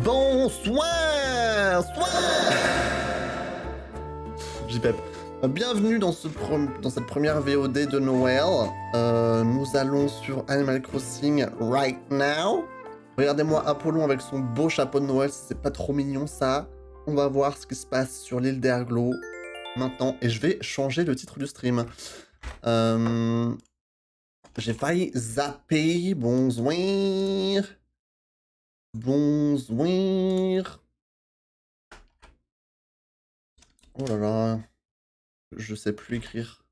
Bonsoir, JPEP. Bienvenue dans, dans cette première VOD de Noël. Nous allons sur Animal Crossing right now. Regardez-moi Apollon avec son beau chapeau de Noël, c'est pas trop mignon ça. On va voir ce qui se passe sur l'île d'Erglo maintenant. Et je vais changer le titre du stream. J'ai failli zapper. Bonsoir. Bonsoir. Oh là là. Je sais plus écrire.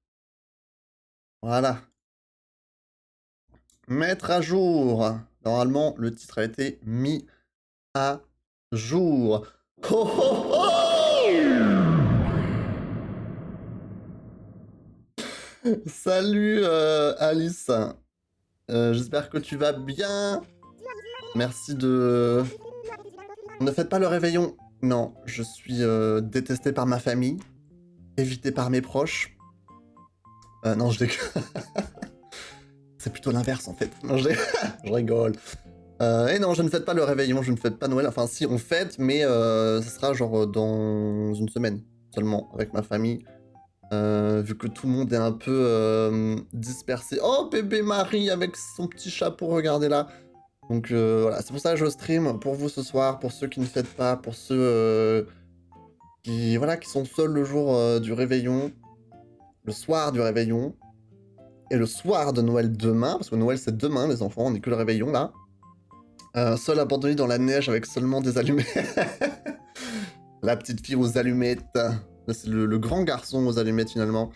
Voilà. Mettre à jour. Normalement, le titre a été mis à jour. Oh oh oh! Salut Alice. J'espère que tu vas bien. Merci de... Ne faites pas le réveillon. Non, je suis détesté par ma famille. Évité par mes proches. Non, je déconne. C'est plutôt l'inverse en fait. Non, je rigole. Et non, je ne fête pas le réveillon, je ne fête pas Noël. Enfin, si, on fête, mais ce sera genre dans une semaine seulement avec ma famille. Vu que tout le monde est un peu dispersé. Oh, bébé Marie avec son petit chapeau, regardez là. Donc voilà, c'est pour ça que je stream pour vous ce soir, pour ceux qui ne fêtent pas, pour ceux qui sont seuls le jour du réveillon, le soir du réveillon, et le soir de Noël demain, parce que Noël c'est demain les enfants, on n'est que le réveillon là. Seul abandonné dans la neige avec seulement des allumettes. La petite fille aux allumettes. C'est le grand garçon aux allumettes finalement.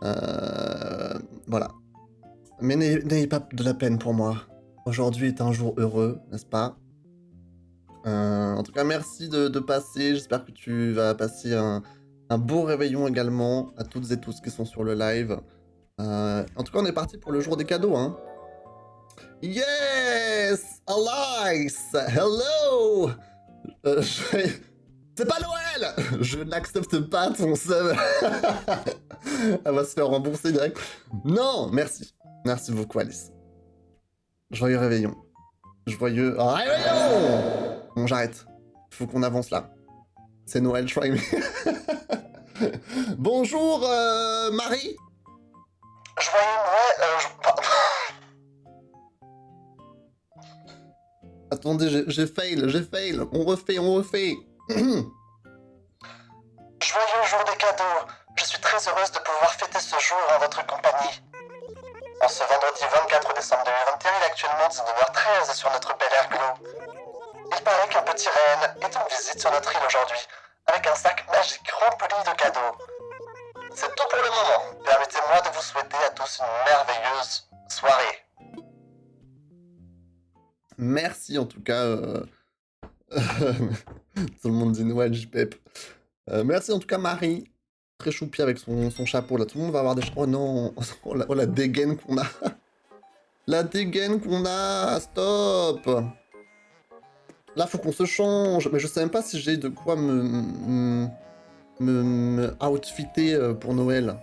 Voilà. Mais n'ayez pas de la peine pour moi. Aujourd'hui est un jour heureux, n'est-ce pas? En tout cas, merci de passer. J'espère que tu vas passer un beau réveillon également à toutes et tous qui sont sur le live. En tout cas, on est parti pour le jour des cadeaux, hein. Yes! Alice! Hello! C'est pas Noël! Je n'accepte pas ton sub. Elle va se faire rembourser direct. Non! Merci. Merci beaucoup, Alice. Joyeux réveillon. Joyeux réveillon! Bon, j'arrête. Faut qu'on avance là. C'est Noël, try me. Bonjour, Marie. Joyeux Noël, Attendez, j'ai fail. On refait. Joyeux jour des cadeaux. Je suis très heureuse de pouvoir fêter ce jour en votre compagnie. En ce vendredi 24 décembre 2021, il est actuellement 19h13 sur notre bel Erglo. Il paraît qu'un petit renne est en visite sur notre île aujourd'hui, avec un sac magique rempli de cadeaux. C'est tout pour le moment. Permettez-moi de vous souhaiter à tous une merveilleuse soirée. Merci en tout cas. Tout le monde dit Noël, JPEP. Merci en tout cas, Marie. Très choupi avec son chapeau là. Tout le monde va avoir des... Oh non. Oh la dégaine qu'on a. La dégaine qu'on a. Stop. Là, faut qu'on se change. Mais je sais même pas si j'ai de quoi me outfitter pour Noël.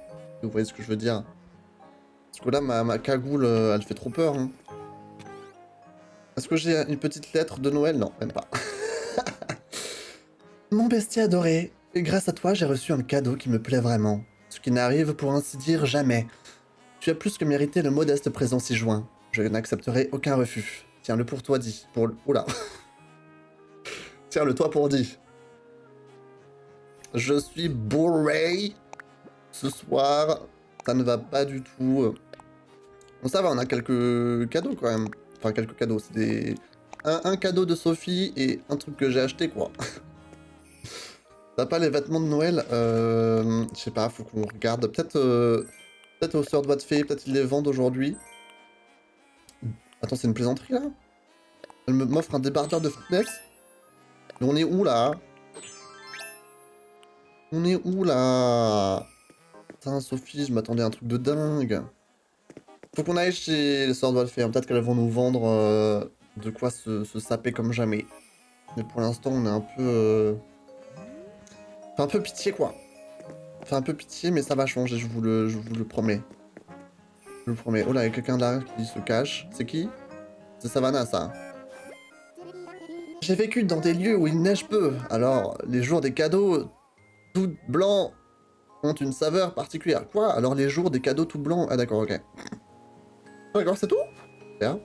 Vous voyez ce que je veux dire? Parce que là, ma cagoule, elle fait trop peur. Hein. Est-ce que j'ai une petite lettre de Noël? Non, même pas. Mon bestiaire adoré, grâce à toi, j'ai reçu un cadeau qui me plaît vraiment. Ce qui n'arrive pour ainsi dire jamais. Tu as plus que mérité le modeste présent si joint. Je n'accepterai aucun refus. Tiens-le pour toi dit. Pour... Oula. Tiens-le toi pour dit. Je suis bourré ce soir. Ça ne va pas du tout. Bon, ça va, on a quelques cadeaux quand même. Enfin, quelques cadeaux. C'est des... Un cadeau de Sophie et un truc que j'ai acheté, quoi. T'as pas les vêtements de Noël? Je sais pas, faut qu'on regarde. Peut-être aux sœurs doigts de fée, peut-être ils les vendent aujourd'hui. Attends, c'est une plaisanterie, là? Elle m'offre un débardeur de fitness? Mais on est où, là? On est où, là? Putain, Sophie, je m'attendais à un truc de dingue. Faut qu'on aille chez les sœurs doigts de fée. Hein. Peut-être qu'elles vont nous vendre de quoi se saper comme jamais. Mais pour l'instant, on est un peu... Fait un peu pitié, quoi. Fait un peu pitié, mais ça va changer, je vous le promets. Je vous le promets. Oh là, il y a quelqu'un là qui se cache. C'est qui? C'est Savannah, ça. J'ai vécu dans des lieux où il neige peu, alors les jours des cadeaux tout blancs ont une saveur particulière. Quoi? Alors les jours des cadeaux tout blancs? Ah d'accord, ok. D'accord, c'est tout? Bien.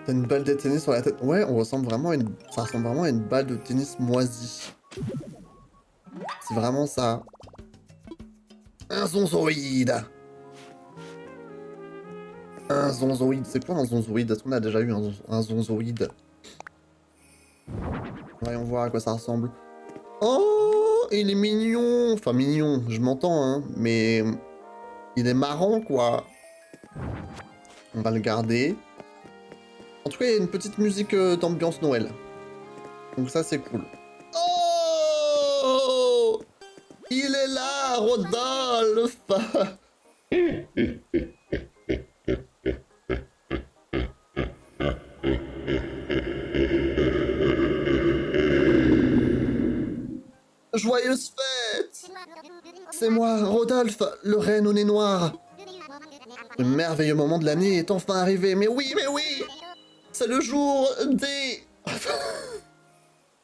T'as une balle de tennis sur la tête. Ouais, on ressemble vraiment à une... Ça ressemble vraiment à une balle de tennis moisie. C'est vraiment ça. Un zonzoïde. Un zonzoïde. C'est quoi un zonzoïde? Est-ce qu'on a déjà eu un zonzoïde? Voyons voir à quoi ça ressemble. Oh, il est mignon. Enfin, mignon, je m'entends, hein. Mais il est marrant, quoi. On va le garder. En tout cas, il y a une petite musique d'ambiance Noël. Donc ça, c'est cool. Oh! Il est là, Rodolphe! Joyeuse fête! C'est moi, Rodolphe, le reine au nez noir. Le merveilleux moment de l'année est enfin arrivé. Mais oui! C'est le jour des...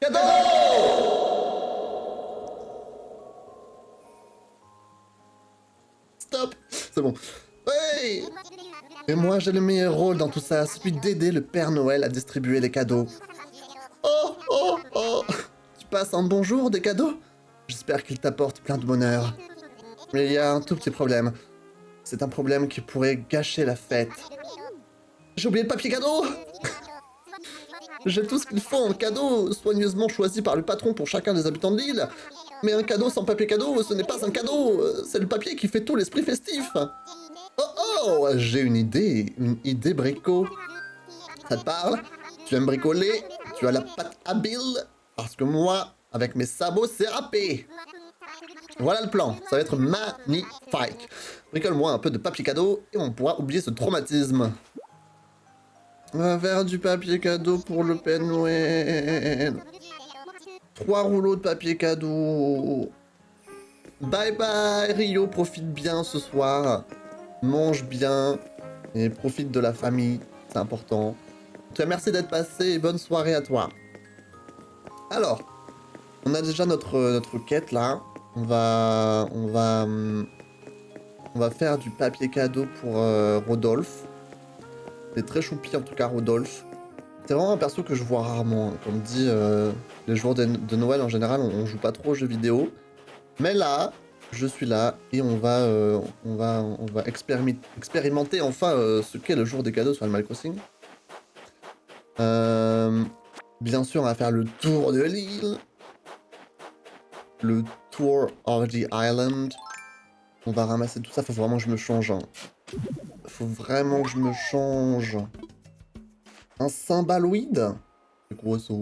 cadeaux! Stop! C'est bon. Hey! Et moi, j'ai le meilleur rôle dans tout ça, celui d'aider le Père Noël à distribuer les cadeaux. Oh! Tu passes un bon jour des cadeaux? J'espère qu'il t'apporte plein de bonheur. Mais il y a un tout petit problème. C'est un problème qui pourrait gâcher la fête. J'ai oublié le papier cadeau! J'ai tout ce qu'il faut en cadeau, soigneusement choisi par le patron pour chacun des habitants de l'île. Mais un cadeau sans papier cadeau, ce n'est pas un cadeau, c'est le papier qui fait tout l'esprit festif. Oh, j'ai une idée brico. Ça te parle? Tu aimes bricoler? Tu as la patte habile? Parce que moi, avec mes sabots, c'est râpé. Voilà le plan, ça va être magnifique. Bricole-moi un peu de papier cadeau et on pourra oublier ce traumatisme. On va faire du papier cadeau pour le Père Noël. 3 rouleaux de papier cadeau. Bye bye Rio, profite bien ce soir. Mange bien et profite de la famille, c'est important. En tout cas, merci d'être passé et bonne soirée à toi. Alors, on a déjà notre quête là. On va faire du papier cadeau pour Rodolphe. C'est très choupi en tout cas, Rodolphe. C'est vraiment un perso que je vois rarement. Hein. Comme dit, les jours de Noël en général, on joue pas trop aux jeux vidéo. Mais là, je suis là et on va expérimenter enfin ce qu'est le jour des cadeaux sur Animal Crossing. Bien sûr, on va faire le tour de l'île. Le tour of the island. On va ramasser tout ça, faut vraiment que je me change. Hein. Faut vraiment que je me change. Un cymbaloïde? C'est quoi ça?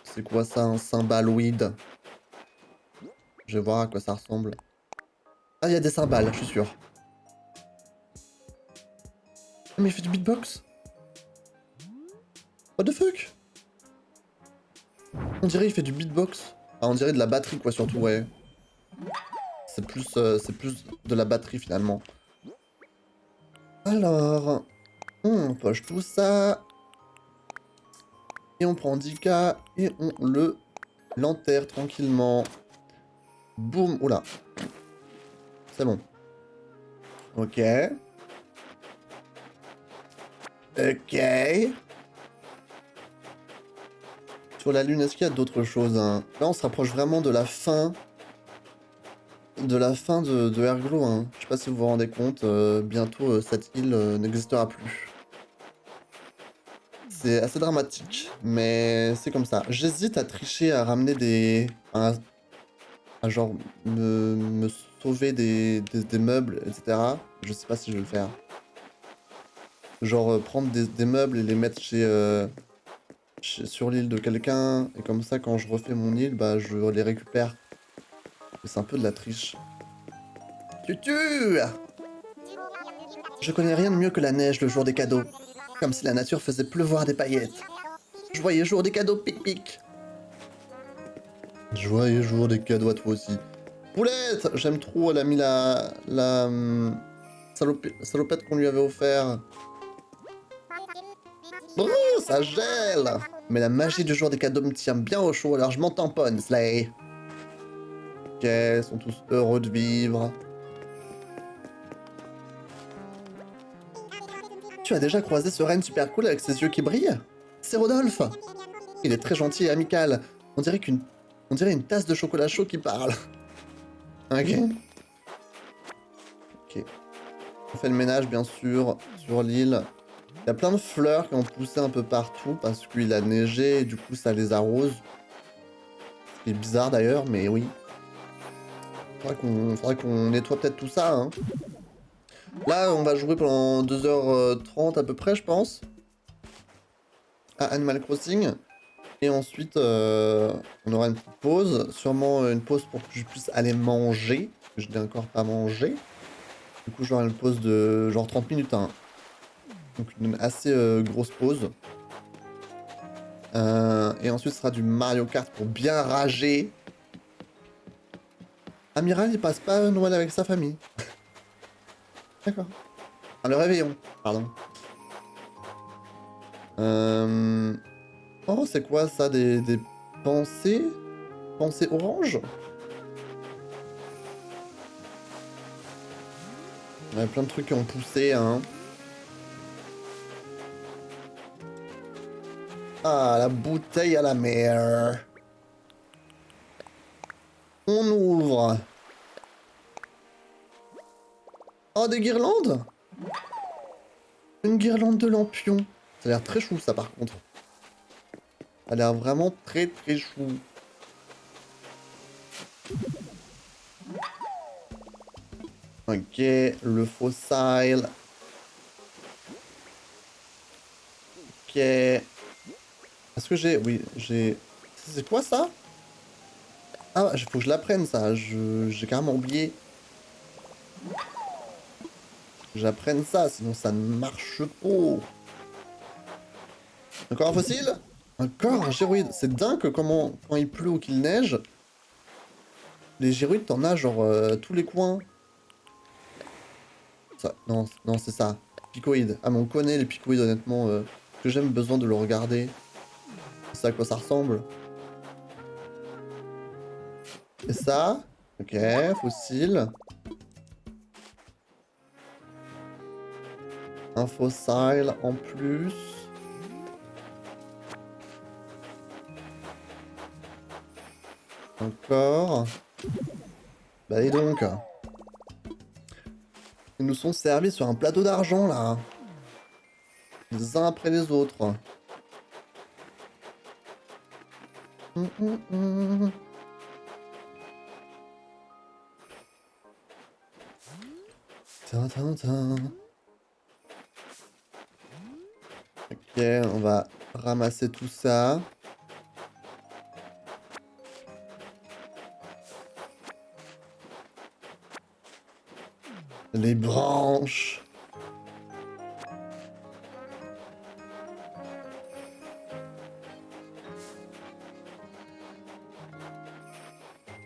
C'est quoi ça, un cymbaloïde? Je vais voir à quoi ça ressemble. Ah, il y a des cymbales, je suis sûr. Mais il fait du beatbox? What the fuck? On dirait il fait du beatbox. Ah, on dirait de la batterie, quoi, surtout, ouais. C'est plus de la batterie, finalement. Alors... on poche tout ça. Et on prend 10K et on l'enterre tranquillement. Boum, oula. C'est bon. Ok. Sur la lune, est-ce qu'il y a d'autres choses hein? Là, on se rapproche vraiment de la fin. De Erglo. Hein. Je sais pas si vous vous rendez compte. Bientôt, cette île n'existera plus. C'est assez dramatique, mais c'est comme ça. J'hésite à tricher, à ramener des... à genre me sauver des meubles, etc. Je sais pas si je vais le faire. Genre prendre des meubles et les mettre sur l'île de quelqu'un, et comme ça quand je refais mon île, bah je les récupère. C'est un peu de la triche. Tutu! Je connais rien de mieux que la neige le jour des cadeaux. Comme si la nature faisait pleuvoir des paillettes. Joyeux jour des cadeaux, pic pic. Joyeux jour des cadeaux à toi aussi. Poulette! J'aime trop, elle a mis la salopette qu'on lui avait offert. Oh, ça gèle. Mais la magie du jour des cadeaux me tient bien au chaud, alors je m'en tamponne, Slay. Ok, ils sont tous heureux de vivre. Tu as déjà croisé ce renne super cool avec ses yeux qui brillent? C'est Rodolphe. Il est très gentil et amical. On dirait une tasse de chocolat chaud qui parle. Ok. Ok. On fait le ménage, bien sûr, sur l'île. Il y a plein de fleurs qui ont poussé un peu partout parce qu'il a neigé et du coup ça les arrose. Ce qui est bizarre d'ailleurs, mais oui. Faudrait qu'on nettoie peut-être tout ça, hein. Là, on va jouer pendant 2h30 à peu près, je pense. À Animal Crossing. Et ensuite, on aura une petite pause. Sûrement une pause pour que je puisse aller manger. Parce que je n'ai encore pas mangé. Du coup, j'aurai une pause de genre 30 minutes, hein. Donc une assez grosse pause. Et ensuite, ce sera du Mario Kart pour bien rager. Amiral, il passe pas Noël avec sa famille. D'accord. Ah, le réveillon, pardon. Oh, c'est quoi ça? Des pensées? Pensées orange? Il y a plein de trucs qui ont poussé, hein. Ah, la bouteille à la mer. On ouvre. Oh, des guirlandes? Une guirlande de lampions. Ça a l'air très chou, ça, par contre. Ça a l'air vraiment très, très chou. Ok, le fossile. Ok. Est-ce que j'ai... Oui, j'ai... C'est quoi, ça? Ah, faut que je l'apprenne, ça. J'ai carrément oublié. J'apprenne ça, sinon ça ne marche pas. Encore un fossile? Encore un gyroïde. C'est dingue comment, quand il pleut ou qu'il neige, les gyroïdes, t'en as genre tous les coins. Ça, non, non, c'est ça. Picoïde. Ah, mais on connaît les picoïdes, honnêtement. Que j'aime besoin de le regarder. C'est à quoi ça ressemble. Et ça? Ok, fossile. Un fossile en plus. Encore. Bah dis donc. Ils nous sont servis sur un plateau d'argent là. Les uns après les autres. Tin. Ok, on va ramasser tout ça. Les branches.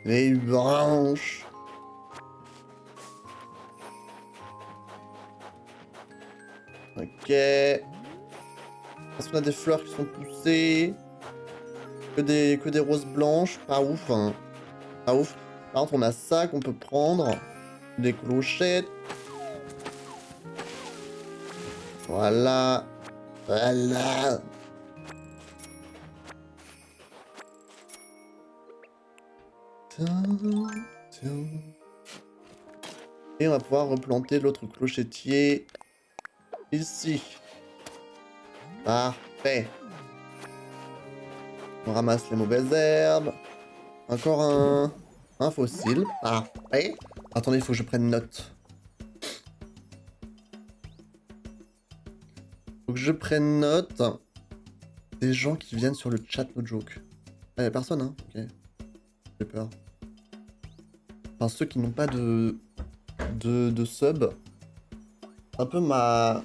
Les branches. Ok. Est-ce qu'on a des fleurs qui sont poussées? Que des roses blanches? Pas ouf, hein. Pas ouf. Par contre, on a ça qu'on peut prendre. Des clochettes. Voilà. Voilà. Et on va pouvoir replanter l'autre clochetier ici. Parfait. On ramasse les mauvaises herbes. Encore un fossile. Parfait. Attendez, il faut que je prenne note. Faut que je prenne note des gens qui viennent sur le chat no joke. Ah, y'a personne, hein? Ok. J'ai peur. Enfin, ceux qui n'ont pas de sub. Un peu ma...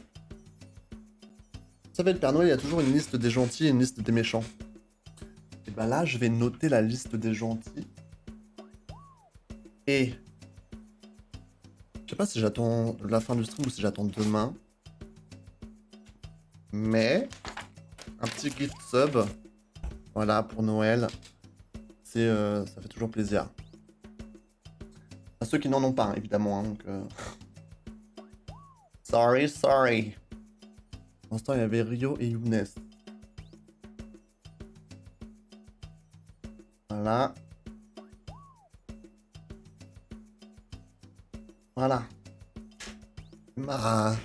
Vous savez, le Père Noël, il y a toujours une liste des gentils et une liste des méchants. Et bah là, je vais noter la liste des gentils. Et... Je sais pas si j'attends la fin du stream ou si j'attends demain. Mais... un petit gift sub. Voilà, pour Noël. Ça fait toujours plaisir. À ceux qui n'en ont pas, hein, évidemment. Hein, donc, sorry, sorry. Pour l'instant, il y avait Rio et Younes. Voilà. Voilà. Ma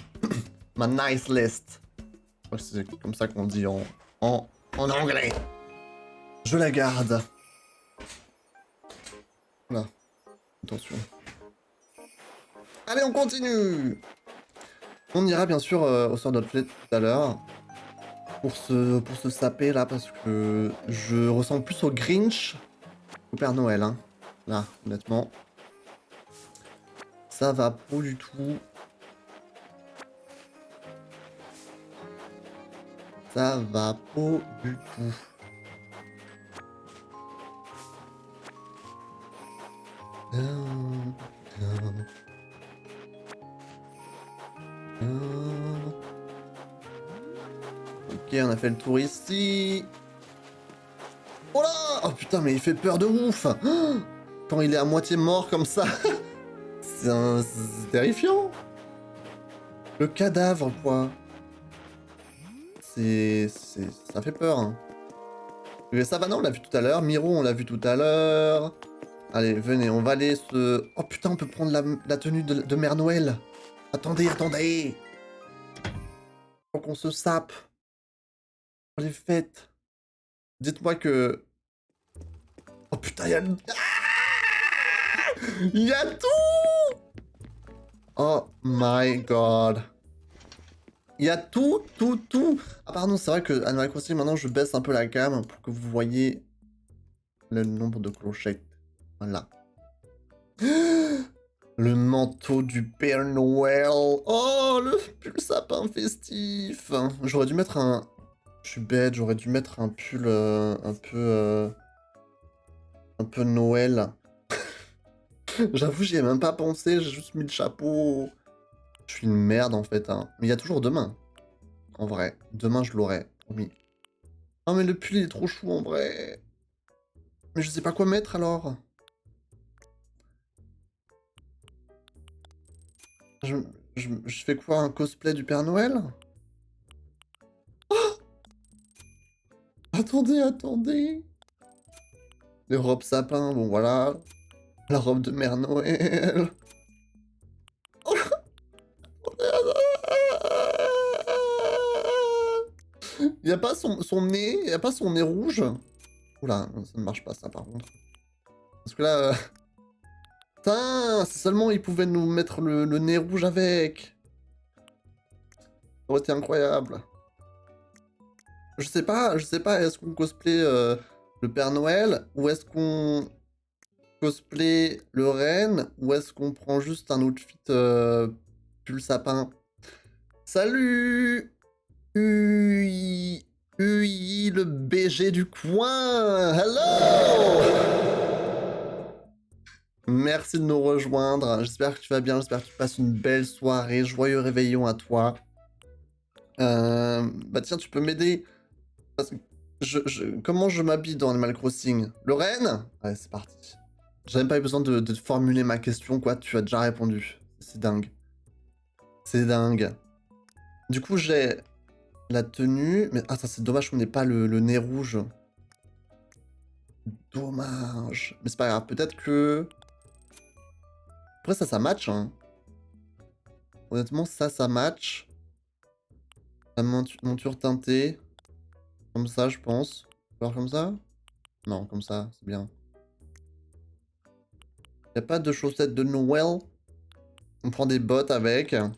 nice list. Je crois que c'est comme ça qu'on dit en anglais. Je la garde. Voilà. Attention. Allez, on continue. On ira bien sûr au sort d'Outlet tout à l'heure. Pour se saper là, parce que je ressemble plus au Grinch qu'au Père Noël. Hein. Là, honnêtement. Ça va pas du tout. Ça va pas du tout. Ok, on a fait le tour ici. Oh là! Oh putain, mais il fait peur de ouf! Quand il est à moitié mort comme ça. C'est terrifiant. Le cadavre, quoi. Ça fait peur. Hein. Le Savannah, on l'a vu tout à l'heure. Miro, on l'a vu tout à l'heure. Allez, venez, on va aller se... Oh putain, on peut prendre la tenue de Mère Noël. Attendez, attendez. Faut qu'on se sape. Pour les fêtes. Dites-moi que... Oh putain, il y a... Il y a tout. Oh my god. Il y a tout. Ah pardon, c'est vrai que Animal Crossing, maintenant, je baisse un peu la cam pour que vous voyez le nombre de clochettes. Voilà. Le manteau du Père Noël. Oh, le sapin festif. J'aurais dû mettre un... Je suis bête, j'aurais dû mettre un pull un peu Noël. J'avoue, j'y ai même pas pensé, j'ai juste mis le chapeau. Je suis une merde en fait. Hein. Mais il y a toujours demain. En vrai. Demain, je l'aurai. Oui. Oh, mais le pull il est trop chou en vrai. Mais je sais pas quoi mettre alors. Je fais quoi, un cosplay du Père Noël? Oh, attendez. Les robes sapin, bon voilà. La robe de Mère Noël. Il y a pas son nez, il y a pas son nez rouge. Oula, ça ne marche pas ça par contre. Parce que là... Putain, si seulement ils pouvaient nous mettre le nez rouge avec. Ça aurait été incroyable. Je sais pas, est-ce qu'on cosplay le Père Noël ou est-ce qu'on cosplay le renne ou est-ce qu'on prend juste un outfit pull sapin? Salut UI, le BG du coin. Hello. Merci de nous rejoindre. J'espère que tu vas bien, j'espère que tu passes une belle soirée. Joyeux réveillon à toi. Bah tiens, tu peux m'aider. Parce que comment je m'habille dans Animal Crossing? Le renne? Ouais, c'est parti. J'ai même pas eu besoin de formuler ma question, quoi. Tu as déjà répondu. C'est dingue. C'est dingue. Du coup, j'ai la tenue. Mais ah, ça, c'est dommage qu'on n'ait pas le nez rouge. Dommage. Mais c'est pas grave. Peut-être que... Après, ça match, hein. Honnêtement, ça match. La monture teintée. Comme ça, je pense. Alors comme ça? Non, comme ça, c'est bien. Y a pas de chaussettes de Noël? On prend des bottes avec. Des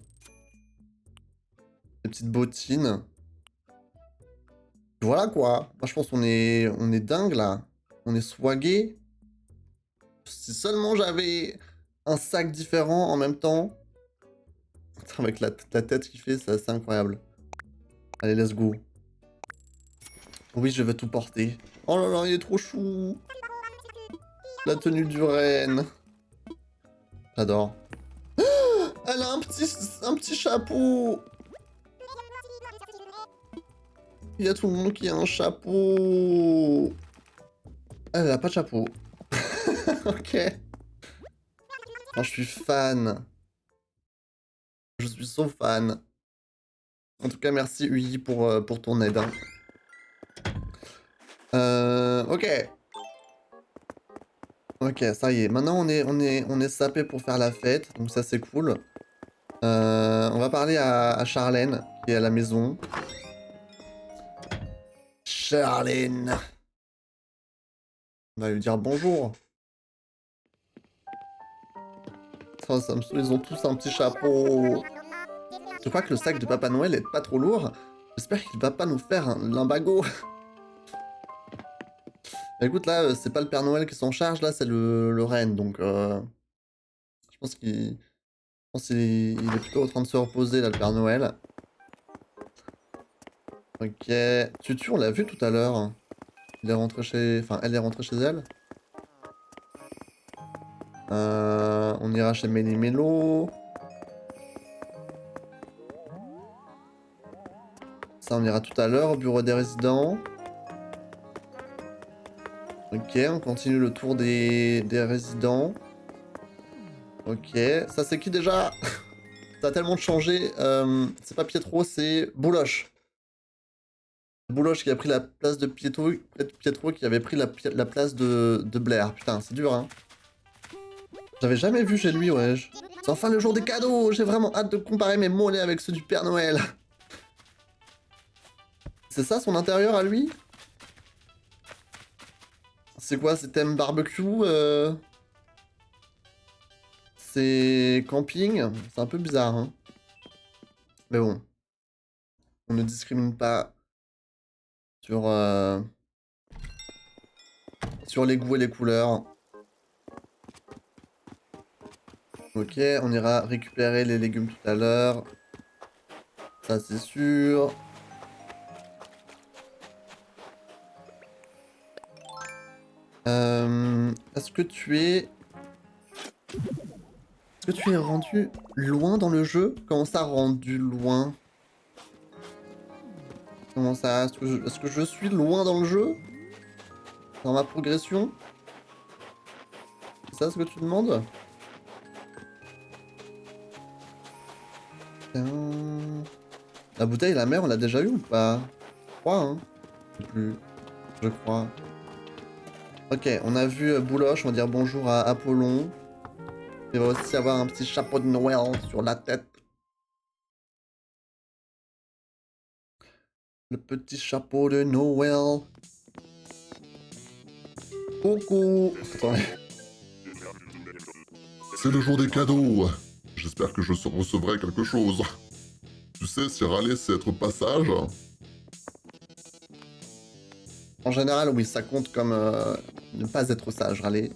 petites bottines. Voilà quoi. Moi, je pense qu'on est dingue là. On est swagué. Si seulement j'avais un sac différent en même temps. Avec la tête qu'il fait, c'est assez incroyable. Allez, let's go. Oui, je vais tout porter. Oh là là, il est trop chou. La tenue du renne. J'adore. Elle a un petit chapeau. Il y a tout le monde qui a un chapeau. Elle a pas de chapeau. Ok. Oh, je suis fan. Je suis so fan. En tout cas, merci UI pour ton aide. Hein. Ok. Ok, ça y est. Maintenant, on est sapé pour faire la fête. Donc ça, c'est cool. On va parler à Charlène, qui est à la maison. Charlène. On va lui dire bonjour. Ça me saoule, ils ont tous un petit chapeau. Je crois que le sac de Papa Noël est pas trop lourd. J'espère qu'il va pas nous faire un limbago. Écoute, là, c'est pas le Père Noël qui s'en charge, là, c'est le reine. Donc, je pense il est plutôt en train de se reposer, là, le Père Noël. Ok. Tutu, on l'a vu tout à l'heure. Il est rentré chez... Enfin, elle est rentrée chez elle. On ira chez Méli-Mélo. Ça, on ira tout à l'heure au bureau des résidents. Ok, on continue le tour des résidents. Ok, ça c'est qui déjà? Ça a tellement changé. C'est pas Pietro, c'est Bouloche. Bouloche qui a pris la place de Pietro, Pietro qui avait pris la place de Blair. Putain, c'est dur, hein. J'avais jamais vu chez lui, ouais. C'est enfin le jour des cadeaux. J'ai vraiment hâte de comparer mes mollets avec ceux du Père Noël. C'est ça son intérieur à lui? C'est quoi? C'est thème barbecue C'est camping? C'est un peu bizarre, hein. Mais bon. On ne discrimine pas sur, sur les goûts et les couleurs. Ok, on ira récupérer les légumes tout à l'heure. Ça, c'est sûr. Est-ce que tu es... Est-ce que tu es rendu loin dans le jeu? Comment ça, rendu loin? Comment ça? Est-ce que je suis loin dans le jeu? Dans ma progression? C'est ça ce que tu demandes? La bouteille et la mer, on l'a déjà eu ou pas? Je crois, hein? Je sais plus. Je crois. Ok, on a vu Bouloche, on va dire bonjour à Apollon. Il va aussi avoir un petit chapeau de Noël sur la tête. Le petit chapeau de Noël. Coucou. Attendez. C'est le jour des cadeaux. J'espère que je recevrai quelque chose. Tu sais, si râler, c'est être passage. En général, oui, ça compte comme ne pas être sage, râler.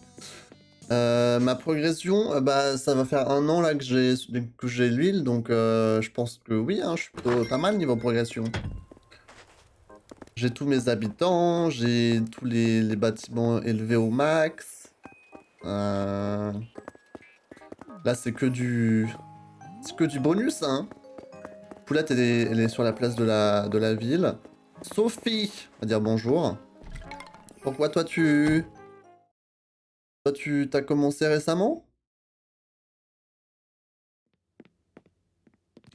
Ma progression, bah, ça va faire 1 an là que j'ai l'huile, donc je pense que oui, hein, je suis plutôt pas mal niveau progression. J'ai tous mes habitants, j'ai tous les bâtiments élevés au max. Là, c'est que du bonus, hein. Poulette, elle est sur la place de la ville. Sophie, on va dire bonjour. Pourquoi toi tu t'as commencé récemment?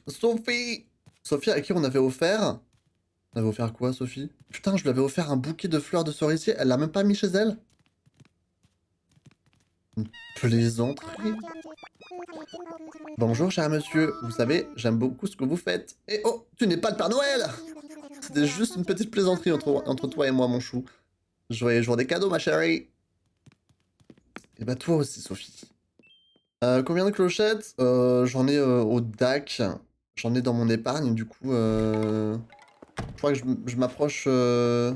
Sophie! Sophie à qui on avait offert? On avait offert quoi, Sophie? Putain, je lui avais offert un bouquet de fleurs de cerisier, elle l'a même pas mis chez elle? Une plaisanterie. Bonjour, cher monsieur. Vous savez, j'aime beaucoup ce que vous faites. Et oh, tu n'es pas le Père Noël! C'était juste une petite plaisanterie entre toi et moi, mon chou. Joyeux jour des cadeaux, ma chérie. Et bah toi aussi, Sophie. Combien de clochettes? J'en ai au DAC. J'en ai dans mon épargne, du coup... Je crois que je m'approche... Je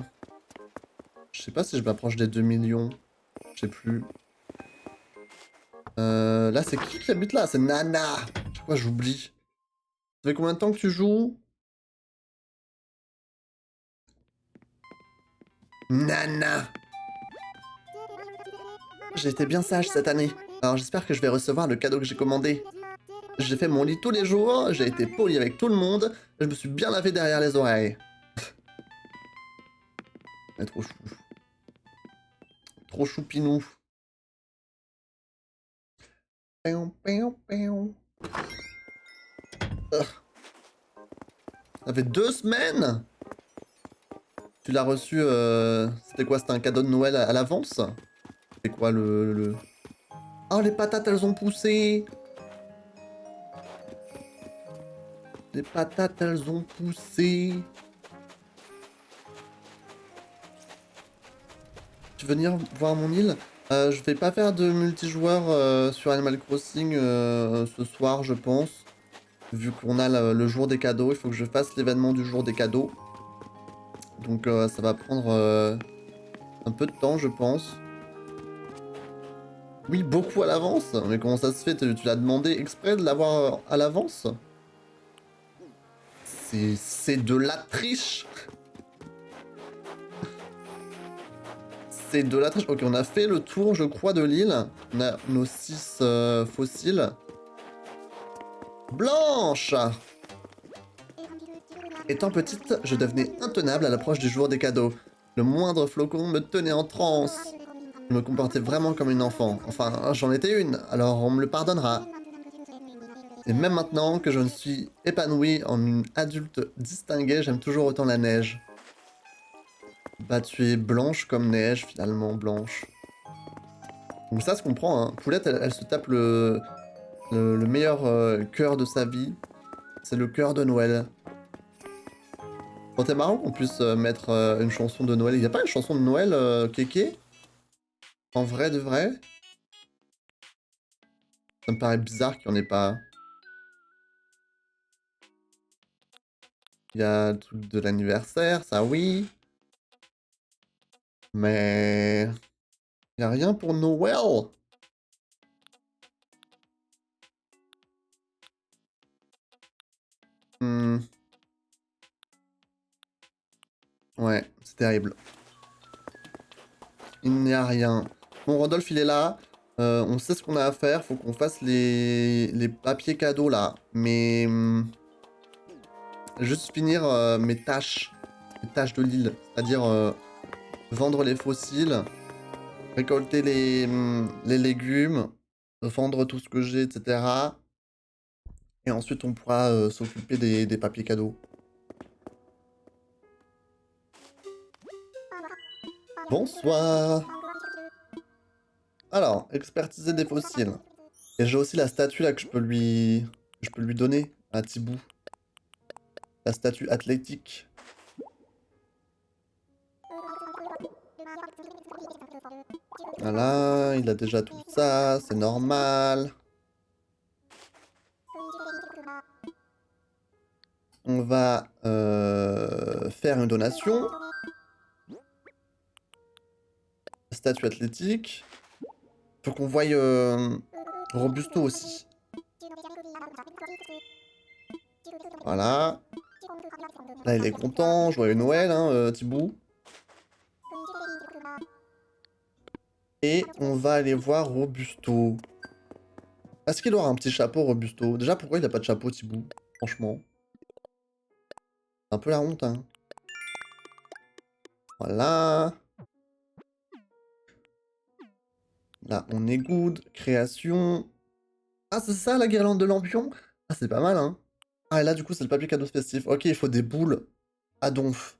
sais pas si je m'approche des 2 millions. Je sais plus. Là, c'est qui habite là? C'est Nana! Chaque fois, j'oublie. Ça fait combien de temps que tu joues? Nana! J'ai été bien sage cette année. Alors j'espère que je vais recevoir le cadeau que j'ai commandé. J'ai fait mon lit tous les jours, j'ai été poli avec tout le monde, et je me suis bien lavé derrière les oreilles. Elle est trop chou. Trop choupinou. Péon, péon, péon. Ça fait 2 semaines. Tu l'as reçu, c'était quoi? C'était un cadeau de Noël à l'avance? C'est quoi le... Oh, les patates, elles ont poussé. Les patates, elles ont poussé. Tu veux venir voir mon île? Je vais pas faire de multijoueur sur Animal Crossing ce soir, je pense. Vu qu'on a le jour des cadeaux, il faut que je fasse l'événement du jour des cadeaux. Donc ça va prendre un peu de temps, je pense. Oui, beaucoup à l'avance. Mais comment ça se fait? Tu l'as demandé exprès de l'avoir à l'avance? C'est de la triche. C'est de la triche. Ok, on a fait le tour, je crois, de l'île. On a nos 6 fossiles. Blanche! Étant petite, je devenais intenable à l'approche du jour des cadeaux. Le moindre flocon me tenait en transe. Je me comportais vraiment comme une enfant. Enfin, j'en étais une, alors on me le pardonnera. Et même maintenant que je me suis épanouie en une adulte distinguée, j'aime toujours autant la neige. Bah, tu es blanche comme neige, finalement, blanche. Donc ça se comprend, hein. Poulette, elle se tape le meilleur cœur de sa vie. C'est le cœur de Noël. Bon, t'es marrant qu'on puisse mettre une chanson de Noël. Il n'y a pas une chanson de Noël, Kéké? En vrai de vrai? Ça me paraît bizarre qu'il n'y en ait pas. Il y a le truc de l'anniversaire, ça oui. Mais... il n'y a rien pour Noël. Hmm. Ouais, c'est terrible. Il n'y a rien. Bon, Rodolphe, il est là. On sait ce qu'on a à faire. Faut qu'on fasse les papiers cadeaux, là. Mais... juste finir mes tâches. Les tâches de l'île. C'est-à-dire vendre les fossiles, récolter les légumes, vendre tout ce que j'ai, etc. Et ensuite, on pourra s'occuper des papiers cadeaux. Bonsoir. Alors, expertiser des fossiles. Et j'ai aussi la statue là que je peux lui donner à Thibou. La statue athlétique. Voilà, il a déjà tout ça, c'est normal. On va faire une donation. Statue athlétique. Faut qu'on voie Robusto aussi. Voilà. Là, il est content. Joyeux Noël, hein, Thibou. Et on va aller voir Robusto. Est-ce qu'il aura un petit chapeau, Robusto? Déjà, pourquoi il a pas de chapeau, Thibou? Franchement. C'est un peu la honte, hein. Voilà. Là, on est good. Création. Ah, c'est ça, la guirlande de lampion? Ah, c'est pas mal, hein. Ah, et là, du coup, c'est le papier cadeau festif. Ok, il faut des boules à donf.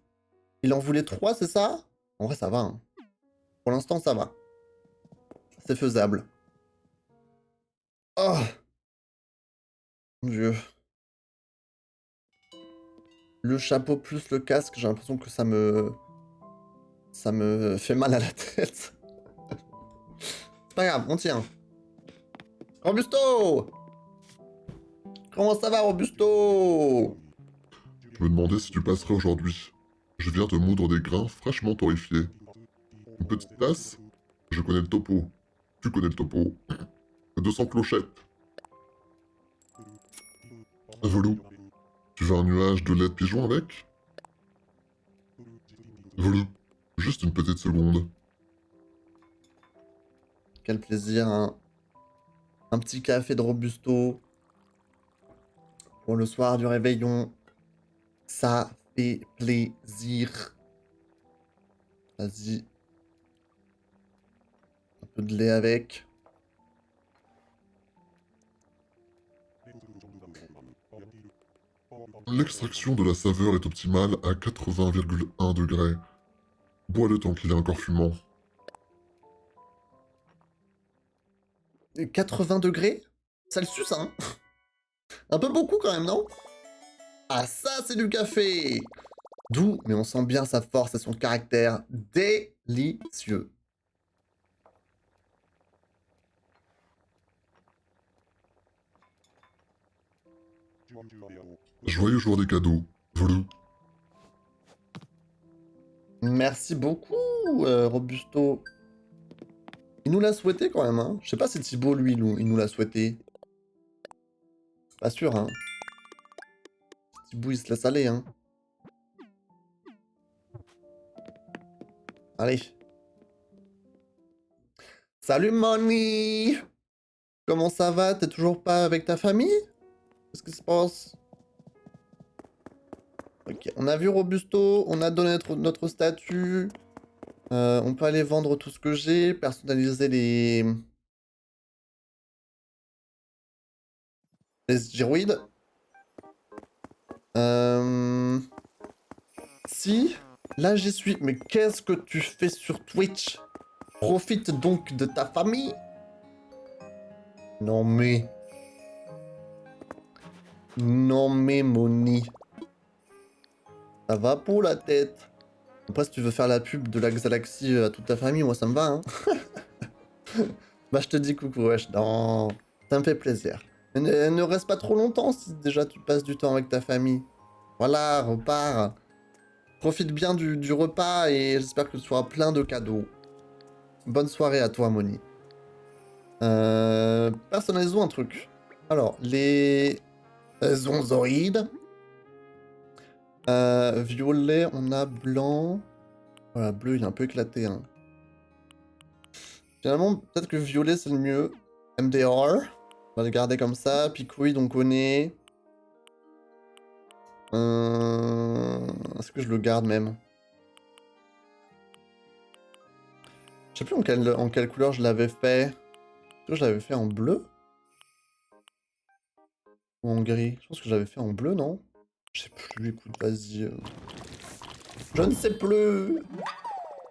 Il en voulait 3, c'est ça? En vrai, ça va, hein. Pour l'instant, ça va. C'est faisable. Oh! Mon Dieu. Le chapeau plus le casque, j'ai l'impression que ça me... ça me fait mal à la tête. C'est pas grave, on tient. Robusto! Comment ça va, Robusto? Je me demandais si tu passerais aujourd'hui. Je viens te moudre des grains fraîchement torréfiés. Une petite tasse? Je connais le topo. Tu connais le topo. 200 clochettes. Velou, tu veux un nuage de lait de pigeon avec? Velou, juste une petite seconde. Quel plaisir, hein. Un petit café de Robusto. Pour le soir du réveillon. Ça fait plaisir. Vas-y. Un peu de lait avec. L'extraction de la saveur est optimale à 80,1 degrés. Bois-le tant qu'il est encore fumant. 80 degrés Celsius, hein. Un peu beaucoup quand même, non? Ah, ça, c'est du café! Doux, mais on sent bien sa force et son caractère délicieux. Joyeux jour des cadeaux. Volu. Merci beaucoup, Robusto. Il nous l'a souhaité quand même, hein. Je sais pas si Thibaut, lui, il nous l'a souhaité. Pas sûr, hein. Thibaut, il se laisse aller, hein. Allez. Salut, Moni! Comment ça va? T'es toujours pas avec ta famille? Qu'est-ce qui se passe? Ok, on a vu Robusto, on a donné notre statut. On peut aller vendre tout ce que j'ai, personnaliser les gyroïdes. Si, là j'y suis. Mais qu'est-ce que tu fais sur Twitch? Profite donc de ta famille. Non mais... Non mais Moni. Ça va pour la tête. Après si tu veux faire la pub de la Galaxie à toute ta famille, moi ça me va, hein. Bah je te dis coucou, wesh. Non, ça me fait plaisir. Ne reste pas trop longtemps si déjà tu passes du temps avec ta famille. Voilà, repars. Profite bien du repas et j'espère que tu auras plein de cadeaux. Bonne soirée à toi, Moni. Personnalisons un truc. Alors, les zonzorides. Violet, on a blanc. Voilà, bleu, il est un peu éclaté. Hein. Finalement, peut-être que violet, c'est le mieux. MDR. On va le garder comme ça. Picoid, on connaît. Est-ce que je le garde même? Je sais plus en quelle couleur je l'avais fait. Est-ce que je l'avais fait en bleu? Ou en gris? Je pense que je l'avais fait en bleu, non? Je sais plus, écoute, vas-y. Je ne sais plus!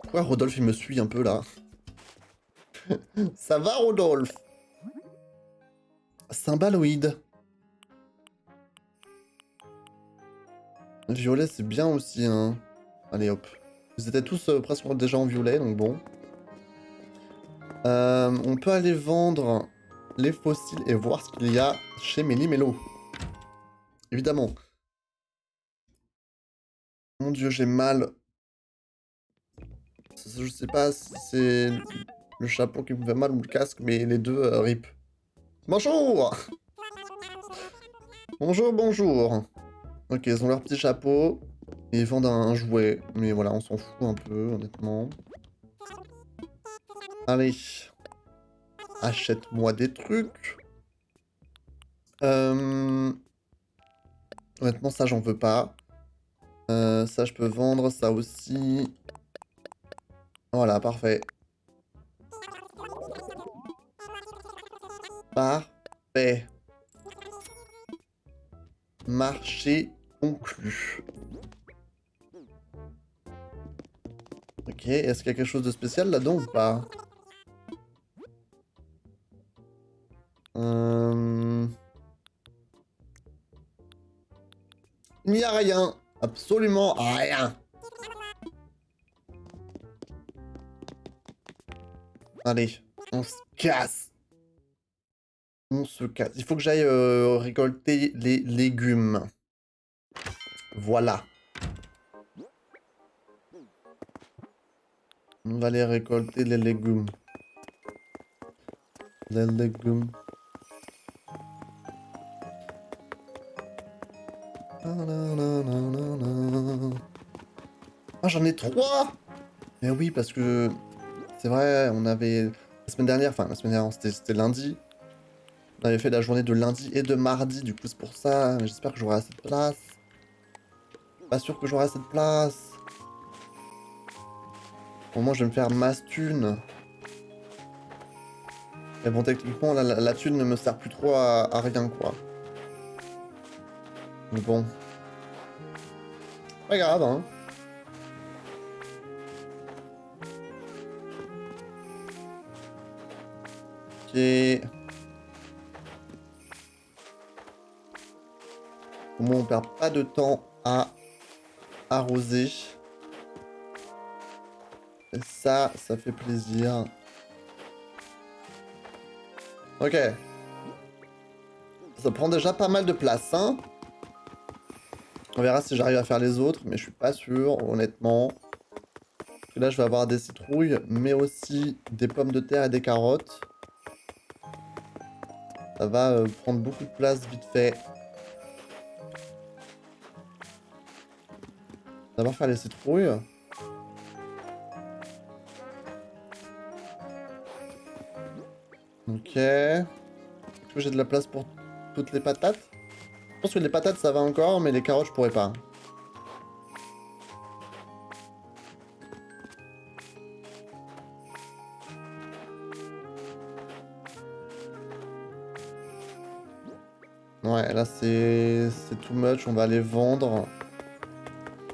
Pourquoi Rodolphe, il me suit un peu, là? Ça va, Rodolphe? Symbaloïde. Violet, c'est bien aussi, hein. Allez, hop. Ils étaient tous presque déjà en violet, donc bon. On peut aller vendre les fossiles et voir ce qu'il y a chez Méli-Mélo. Évidemment. Mon dieu, j'ai mal. Je sais pas si c'est le chapeau qui me fait mal ou le casque, mais les deux rip. Bonjour! Bonjour, bonjour. Ok, ils ont leur petit chapeau. Et ils vendent un jouet. Mais voilà, on s'en fout un peu, honnêtement. Allez. Achète-moi des trucs. Honnêtement, ça, j'en veux pas. Ça, je peux vendre. Ça aussi. Voilà, parfait. Parfait. Marché conclu. Ok, est-ce qu'il y a quelque chose de spécial là-dedans ou pas? Il n'y a rien. Absolument rien. Allez, on se casse. On se casse. Il faut que j'aille récolter les légumes. Voilà. On va aller récolter les légumes. Les légumes. Ah, j'en ai 3! Mais oui, parce que... C'est vrai, on avait... La semaine dernière, enfin la semaine dernière, c'était lundi. On avait fait la journée de lundi et de mardi, du coup c'est pour ça. J'espère que j'aurai assez de place. Pas sûr que j'aurai assez de place. Au moins, je vais me faire masse thune. Mais bon, techniquement, la thune ne me sert plus trop à rien, quoi. Mais bon. Pas grave, hein. Ok. Au moins, on perd pas de temps à arroser. Et ça fait plaisir. Ok. Ça prend déjà pas mal de place, hein. On verra si j'arrive à faire les autres, mais je suis pas sûr, honnêtement. Parce que là, je vais avoir des citrouilles, mais aussi des pommes de terre et des carottes. Ça va prendre beaucoup de place vite fait. D'abord faire les citrouilles. Ok. Est-ce que j'ai de la place pour toutes les patates? Je pense que les patates ça va encore, mais les carottes je pourrais pas. Ouais, là c'est too much, on va les vendre.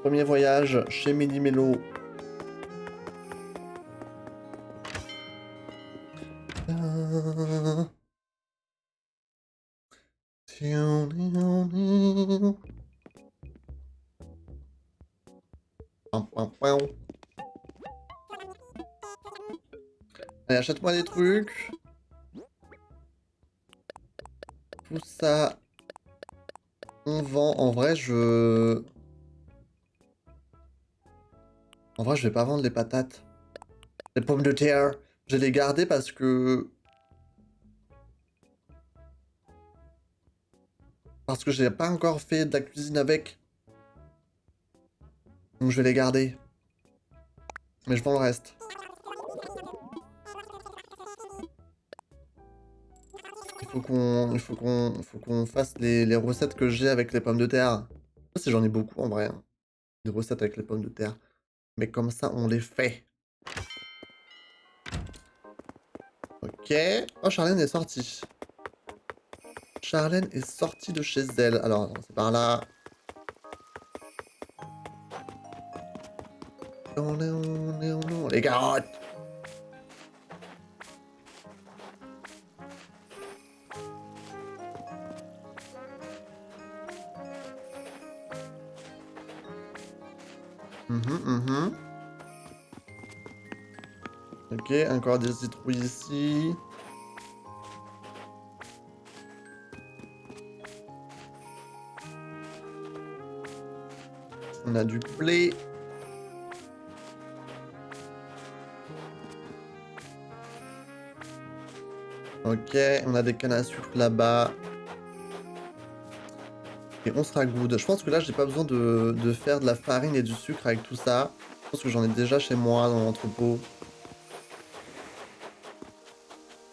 Premier voyage chez Méli-Mélo. Allez, achète-moi des trucs. Tout ça, on vend. En vrai, je vais pas vendre les patates. Les pommes de terre. Je vais les garder parce que... Parce que j'ai pas encore fait de la cuisine avec. Donc je vais les garder. Mais je vends le reste. Il faut qu'on fasse les recettes que j'ai avec les pommes de terre. Je sais pas si j'en ai beaucoup en vrai. Hein. Des recettes avec les pommes de terre. Mais comme ça, on les fait. Ok. Oh, Charlène est sortie. Charlène est sortie de chez elle. Alors, c'est par là. Les carottes. Mhm. Ok, encore des citrouilles ici. On a du blé. Ok, on a des cannes à sucre là-bas. Et on sera good. Je pense que là, j'ai pas besoin de faire de la farine et du sucre avec tout ça. Je pense que j'en ai déjà chez moi dans l'entrepôt.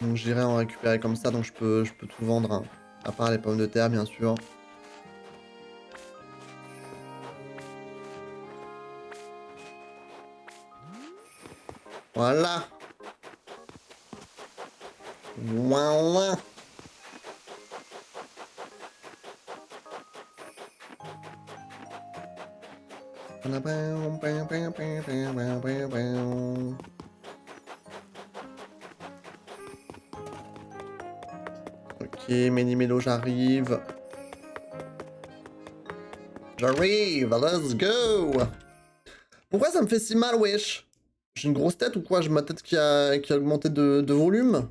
Donc j'irai en récupérer comme ça, donc je peux tout vendre. Hein. À part les pommes de terre, bien sûr. Voilà. Voilà. Ok, Méli-Mélo, j'arrive. J'arrive, let's go. Pourquoi ça me fait si mal, wesh? J'ai une grosse tête ou quoi? J'ai ma tête qui a augmenté de volume?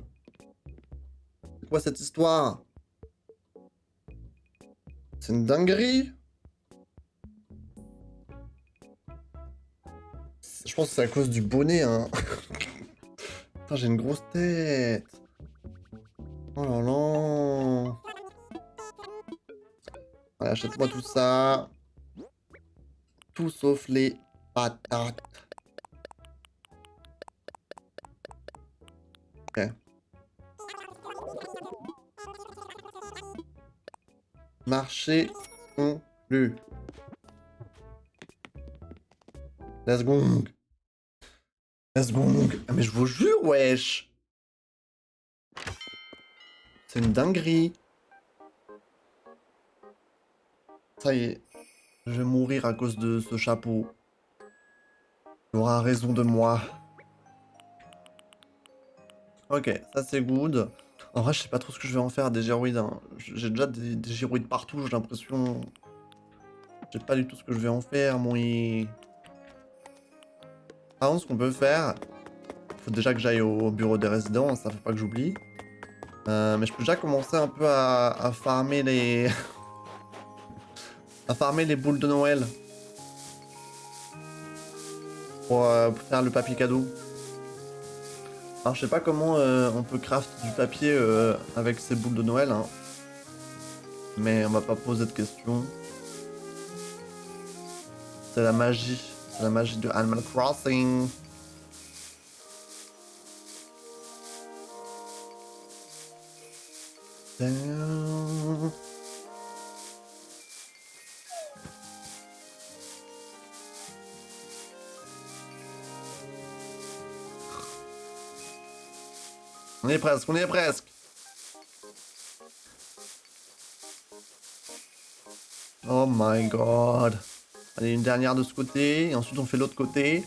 C'est quoi cette histoire? C'est une dinguerie? Je pense que c'est à cause du bonnet, hein. Putain, j'ai une grosse tête. Oh là là. Allez, achète-moi tout ça. Tout sauf les patates. Ok. Marché conclu. Let's go. Let's go. Ah, mais je vous jure, wesh. C'est une dinguerie. Ça y est. Je vais mourir à cause de ce chapeau. Il aura raison de moi. Ok, ça c'est good. En vrai, je sais pas trop ce que je vais en faire des gyroïdes. Hein. J'ai déjà des gyroïdes partout, j'ai l'impression. Je sais pas du tout ce que je vais en faire, moi. Par contre, ce qu'on peut faire, faut déjà que j'aille au bureau des résidents, ça faut pas que j'oublie. Mais je peux déjà commencer un peu à farmer les... à farmer les boules de Noël. Pour faire le papier cadeau. Alors je sais pas comment on peut craft du papier avec ces boules de Noël, hein. Mais on va pas poser de questions. C'est la magie. C'est la magie de Animal Crossing. Damn. On y est presque, on y est presque. Oh my god. Allez, une dernière de ce côté, et ensuite on fait l'autre côté.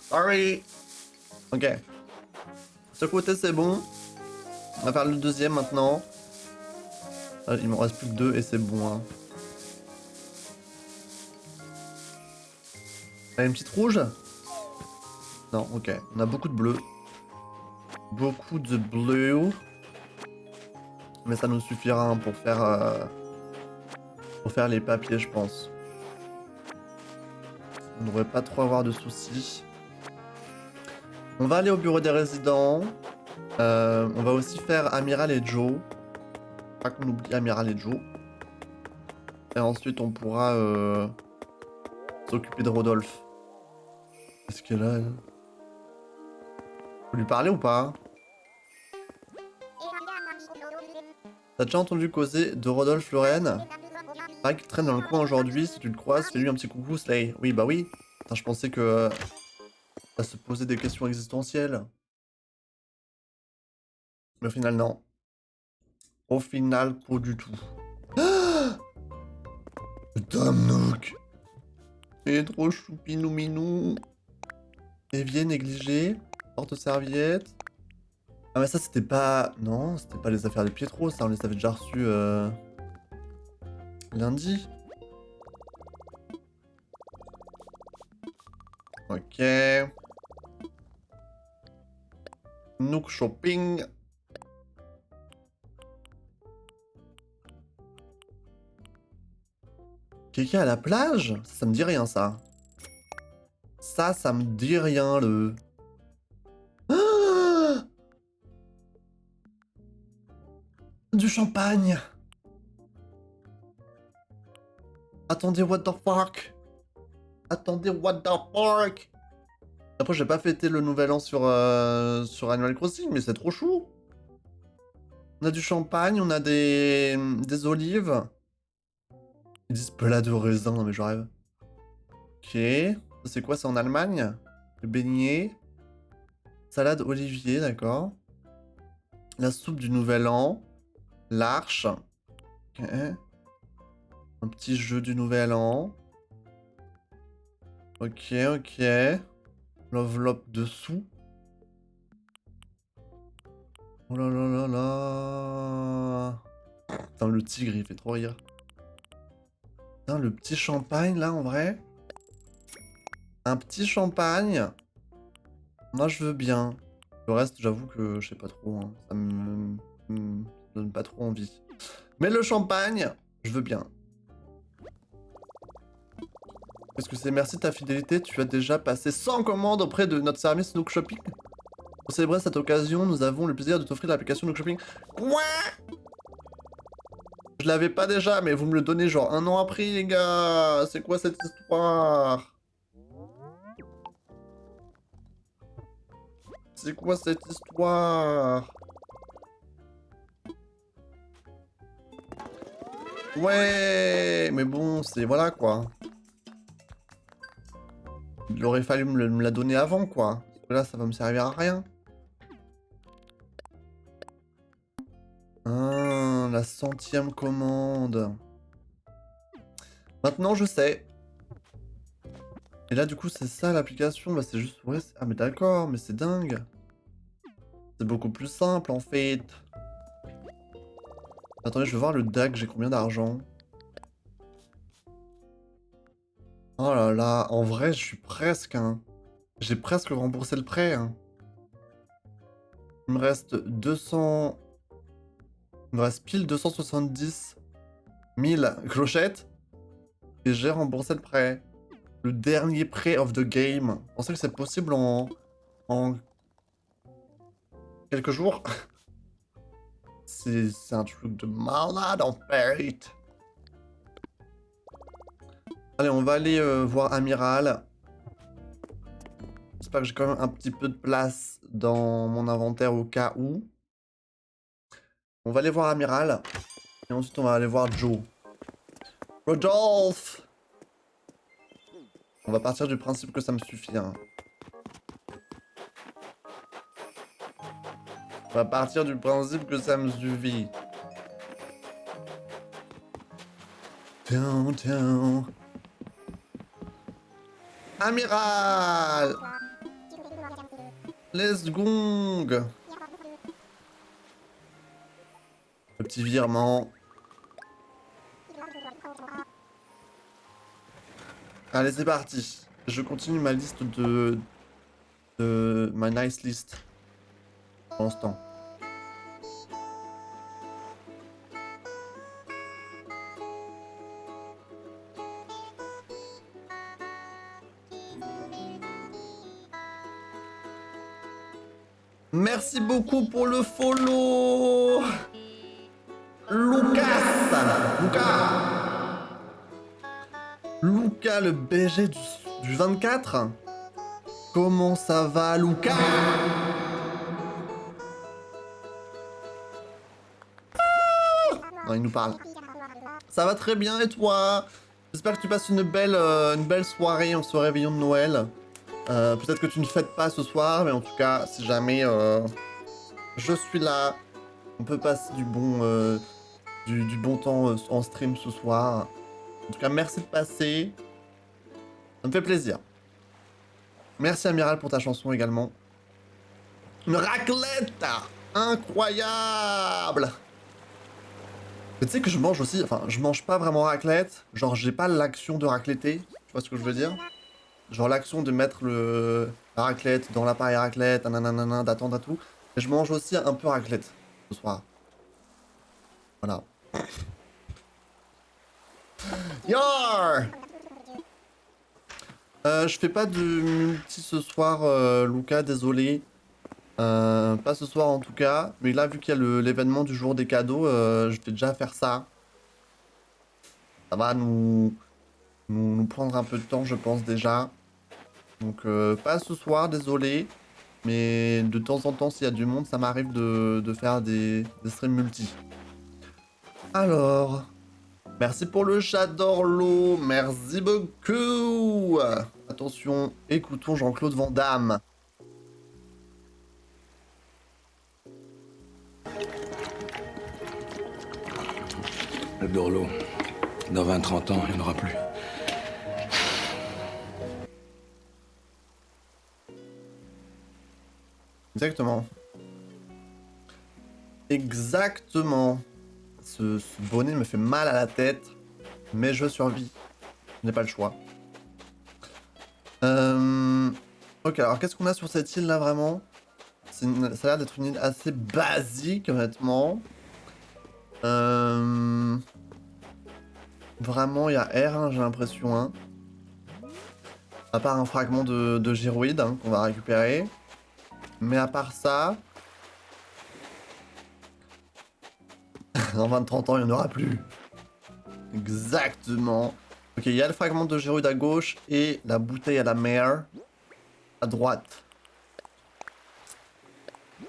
Sorry. Ok. Ce côté c'est bon. On va faire le deuxième maintenant. Il m'en reste plus que deux et c'est bon. Hein. Allez, une petite rouge? Non, ok. On a beaucoup de bleu. Beaucoup de bleu. Mais ça nous suffira hein, pour faire les papiers, je pense. On devrait pas trop avoir de soucis. On va aller au bureau des résidents. On va aussi faire Amiral et Joe. Pas qu'on oublie Amiral et Joe. Et ensuite, on pourra s'occuper de Rodolphe. Qu'est-ce qu'elle a, elle? Faut lui parler ou pas? T'as déjà entendu causer de Rodolphe Lorraine? Pareil qu'il traîne dans le coin aujourd'hui, si tu le croises, fais-lui un petit coucou, Slay. Oui, bah oui. Putain, je pensais que ça se posait des questions existentielles. Mais au final, non. Au final, pas du tout. Dame Nook. Il est trop choupinou minou. Évier négligé. Porte-serviette. Ah mais ça c'était pas... Non, c'était pas les affaires de Pietro, ça on les avait déjà reçus lundi. Ok. Nook Shopping. Quelqu'un à la plage? Ça me dit rien ça. Ça me dit rien le... Ah, du champagne. Attendez, what the fuck? Attendez, what the fuck? Après, j'ai pas fêté le nouvel an sur Animal Crossing, mais c'est trop chou. On a du champagne, on a des olives. Ils disent plat de raisin, non mais je rêve. Ok. Ça, c'est quoi? C'est en Allemagne? Le beignet. Salade olivier, d'accord. La soupe du nouvel an. L'arche. Ok. Un petit jeu du nouvel an. Ok, ok. L'enveloppe dessous. Oh là là là là. Putain, le tigre, il fait trop rire. Putain, le petit champagne, là, en vrai. Un petit champagne. Moi, je veux bien. Le reste, j'avoue que je sais pas trop. Hein. Ça me donne pas trop envie. Mais le champagne, je veux bien. Est-ce que c'est merci de ta fidélité? Tu as déjà passé 100 commandes auprès de notre service Nook Shopping. Pour célébrer cette occasion, nous avons le plaisir de t'offrir l'application Nook Shopping. Quoi? Je l'avais pas déjà, mais vous me le donnez genre un an après, les gars. C'est quoi cette histoire? C'est quoi cette histoire? Ouais, mais bon, c'est voilà quoi. Il aurait fallu me la donner avant, quoi. Parce que là, ça va me servir à rien. Ah, la 100e commande. Maintenant, je sais. Et là, du coup, c'est ça l'application. Bah, c'est juste... Ouais, ah, mais d'accord, mais c'est dingue. C'est beaucoup plus simple, en fait. Attendez, je vais voir le DAG, j'ai combien d'argent? Oh là là, en vrai, je suis presque, hein. J'ai presque remboursé le prêt, hein. Il me reste 200... Il me reste pile 270 000 clochettes. Et j'ai remboursé le prêt. Le dernier prêt of the game. Vous pensez que c'est possible en quelques jours? C'est un truc de malade en fait. Allez, on va aller voir Amiral. J'espère que j'ai quand même un petit peu de place dans mon inventaire au cas où. On va aller voir Amiral. Et ensuite, on va aller voir Joe. Rodolphe! On va partir du principe que ça me suffit. Hein. On va partir du principe que ça me suffit. Tiens, tiens. Amiral! Let's gong! Le petit virement. Allez, c'est parti. Je continue ma liste de ma nice list. Pour l'instant. Merci beaucoup pour le follow, Lucas, le BG du 24. Comment ça va, Lucas? Non, il nous parle. Ça va très bien, et toi? J'espère que tu passes une belle soirée en ce réveillon de Noël. Peut-être que tu ne fêtes pas ce soir, mais en tout cas, si jamais je suis là, on peut passer du bon temps en stream ce soir. En tout cas, merci de passer. Ça me fait plaisir. Merci Amiral pour ta chanson également. Une raclette incroyable. Mais tu sais que je mange aussi, enfin, je mange pas vraiment raclette. Genre, j'ai pas l'action de racletter. Tu vois ce que je veux dire? Genre l'action de mettre la raclette dans l'appareil raclette, nanana, d'attendre à tout. Et je mange aussi un peu raclette ce soir. Voilà. Yar! Je fais pas de multi ce soir, Lucas, désolé. Pas ce soir en tout cas. Mais là, vu qu'il y a l'événement du jour des cadeaux, je vais déjà faire ça. Ça va nous prendre un peu de temps, je pense déjà. Donc, pas ce soir, désolé. Mais de temps en temps, s'il y a du monde, ça m'arrive de faire des streams multi. Alors, merci pour le chat d'Orlo, merci beaucoup. Attention, écoutons Jean-Claude Van Damme. Le Dorlo, dans 20-30 ans, il n'y en aura plus. Exactement. Exactement. Ce bonnet me fait mal à la tête, mais je survis. Je n'ai pas le choix. Ok, alors qu'est-ce qu'on a sur cette île là vraiment? Ça a l'air d'être une île assez basique, honnêtement. Vraiment, il y a R, hein, j'ai l'impression. Hein. À part un fragment de gyroïde hein, qu'on va récupérer. Mais à part ça... Dans 20-30 ans, il n'y en aura plus. Exactement. Ok, il y a le fragment de gyroïde à gauche et la bouteille à la mer à droite.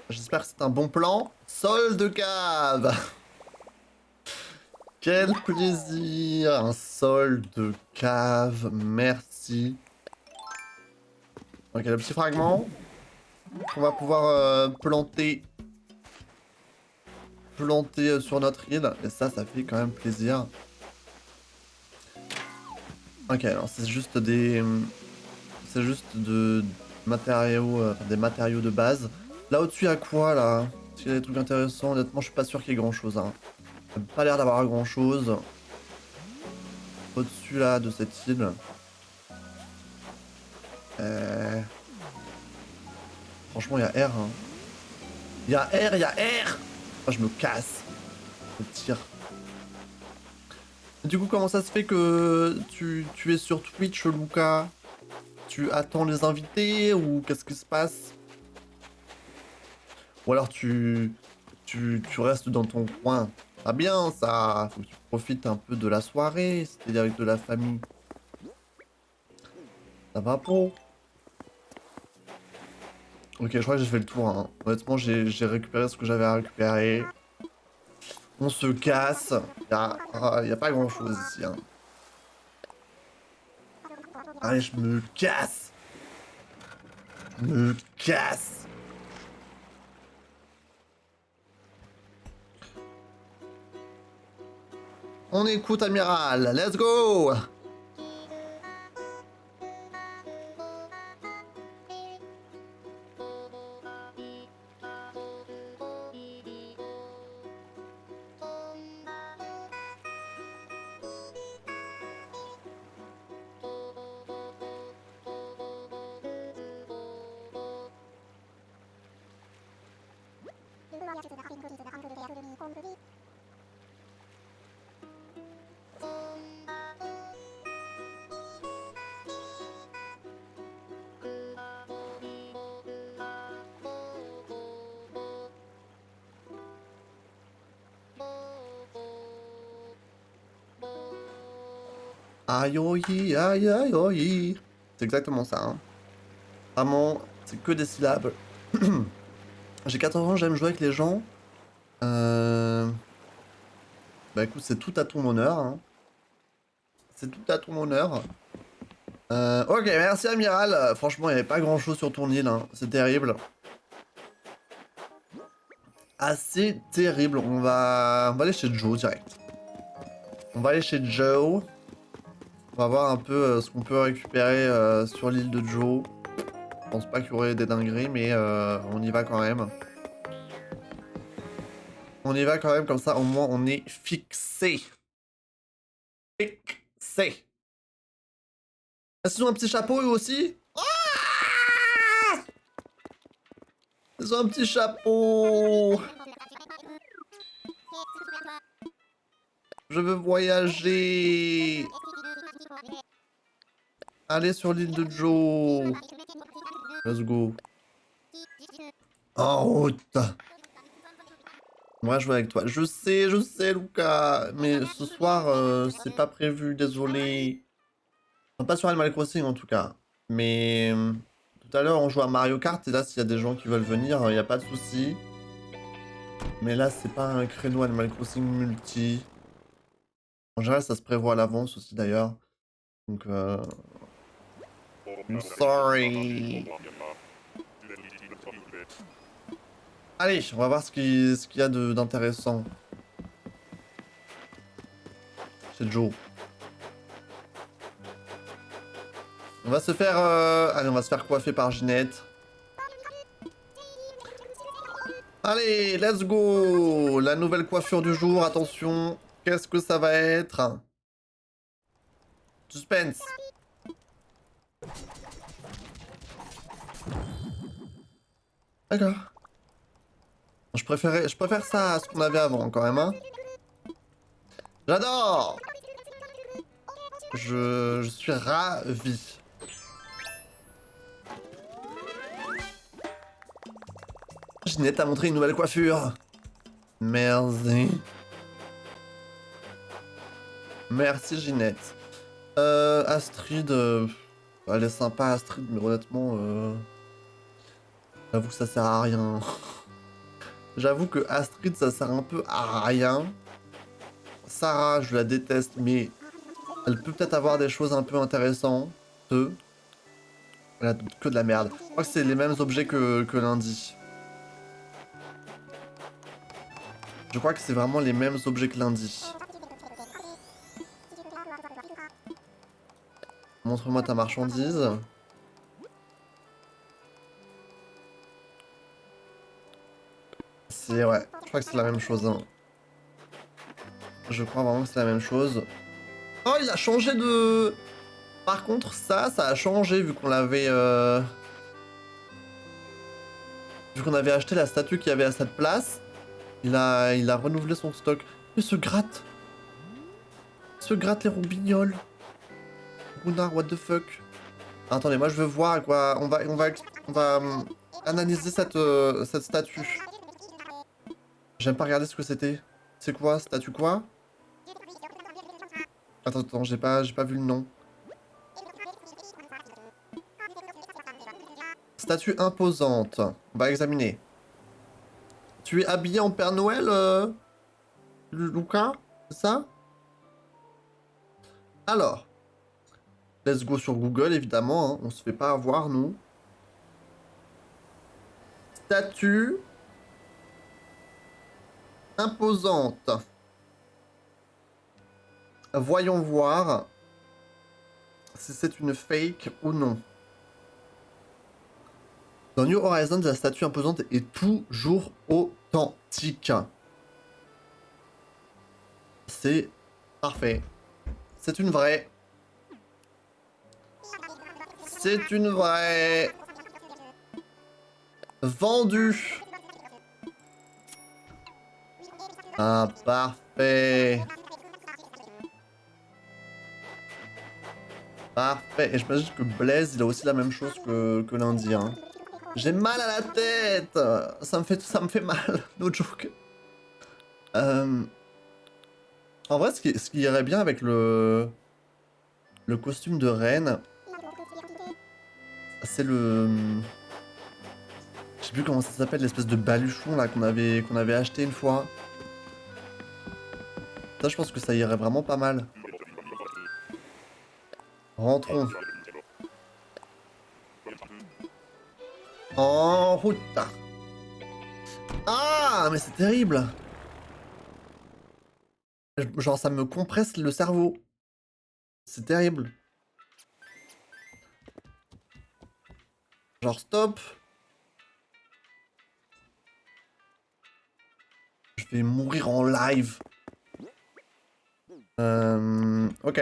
J'espère que c'est un bon plan. Sol de cave. Quel plaisir. Un sol de cave. Merci. Ok, le petit fragment. On va pouvoir planter sur notre île. Et ça fait quand même plaisir. Ok, alors c'est juste des... C'est juste de matériaux, des matériaux de base. Là au-dessus, il y a quoi là? S'il y a des trucs intéressants, honnêtement, je suis pas sûr qu'il y ait grand chose. Hein. Ça n'a pas l'air d'avoir grand chose. Au-dessus là de cette île. Franchement, il y a R. Hein. Il y a R, il y a R! Oh, je me casse. Je tire. Du coup, comment ça se fait que tu es sur Twitch, Lucas? Tu attends les invités ou qu'est-ce qui se passe? Ou alors tu restes dans ton coin. Ah bien ça, faut que tu profites un peu de la soirée, c'est-à-dire avec de la famille. Ça va pour? Ok, je crois que j'ai fait le tour. Hein. Honnêtement, j'ai récupéré ce que j'avais à récupérer. On se casse. Y a pas grand-chose ici. Hein. Allez, je me casse. Je me casse. On écoute Amiral, let's go! Aïe aïe aïe aïe aïe. C'est exactement ça. Hein. Vraiment, c'est que des syllabes. J'ai 14 ans, j'aime jouer avec les gens. Bah écoute, c'est tout à ton honneur. Hein. C'est tout à ton honneur. Ok, merci Amiral. Franchement, il n'y avait pas grand chose sur ton île. Hein. C'est terrible. Assez terrible. On va aller chez Joe direct. On va aller chez Joe. On va voir un peu ce qu'on peut récupérer sur l'île de Joe. Je pense pas qu'il y aurait des dingueries, mais on y va quand même. On y va quand même, comme ça au moins on est fixé. Fixé. Est-ce qu'ils ont un petit chapeau eux aussi? Ah, ils ont un petit chapeau. Je veux voyager. Allez sur l'île de Joe. Let's go. En route. Moi, je vais avec toi. Je sais, Lucas. Mais ce soir, c'est pas prévu, désolé. Enfin, pas sur Animal Crossing en tout cas. Mais tout à l'heure, on joue à Mario Kart. Et là, s'il y a des gens qui veulent venir, il n'y a pas de souci. Mais là, c'est pas un créneau Animal Crossing multi. En général, ça se prévoit à l'avance aussi d'ailleurs. Donc, I'm sorry. Allez, on va voir ce qu'il y a d'intéressant. C'est Joe. On va se faire... Allez, on va se faire coiffer par Ginette. Allez, let's go. La nouvelle coiffure du jour, attention. Qu'est-ce que ça va être? Suspense. D'accord. Je préfère ça à ce qu'on avait avant quand même, hein. J'adore. Je suis ravi. Ginette a montré une nouvelle coiffure. Merci. Merci Ginette. Astrid, elle est sympa Astrid, mais honnêtement, j'avoue que ça sert à rien. J'avoue que Astrid, ça sert un peu à rien. Sarah, je la déteste, mais elle peut peut-être avoir des choses un peu intéressantes. Voilà, que de la merde. Je crois que c'est les mêmes objets que lundi. Je crois que c'est vraiment les mêmes objets que lundi. Montre-moi ta marchandise. C'est... ouais, je crois que c'est la même chose. Hein. Je crois vraiment que c'est la même chose. Oh, il a changé de... Par contre, ça a changé vu qu'on l'avait... Vu qu'on avait acheté la statue qu'il y avait à cette place. Il a renouvelé son stock. Mais se gratte. Se gratte les roubignoles. Gunnar, what the fuck. Attendez, moi je veux voir à quoi... On va analyser cette statue. J'aime pas regarder ce que c'était. C'est quoi, statue quoi? Attends, j'ai pas vu le nom. Statue imposante. On va examiner. Tu es habillé en Père Noël, Lucas? C'est ça? Alors. Let's go sur Google, évidemment. Hein. On se fait pas avoir, nous. Statue imposante. Voyons voir si c'est une fake ou non. Dans New Horizons, la statue imposante est toujours authentique. C'est parfait. C'est une vraie. C'est une vraie. Vendue. Ah, parfait. Parfait. Et je m'imagine que Blaise, il a aussi la même chose que lundi. Hein. J'ai mal à la tête. Ça me fait mal. No joke. En vrai, ce qui irait bien avec le costume de reine, c'est le... Je sais plus comment ça s'appelle, l'espèce de baluchon là qu'on avait acheté une fois. Ça, je pense que ça irait vraiment pas mal. Rentrons. En route. Ah, mais c'est terrible. Genre, ça me compresse le cerveau. C'est terrible. Genre, stop. Je vais mourir en live. Ok.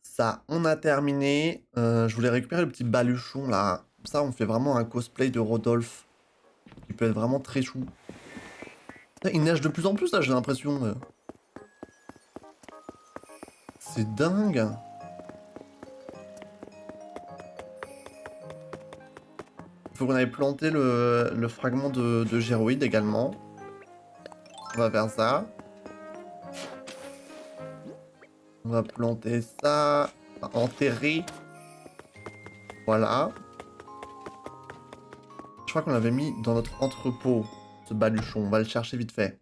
Ça, on a terminé. Je voulais récupérer le petit baluchon là. Comme ça, on fait vraiment un cosplay de Rodolphe. Il peut être vraiment très chou. Il neige de plus en plus là, j'ai l'impression. C'est dingue. Il faut qu'on aille planter le fragment de géroïde également. On va faire ça. On va planter ça. Enterrer. Voilà. Je crois qu'on l'avait mis dans notre entrepôt, ce baluchon. On va le chercher vite fait.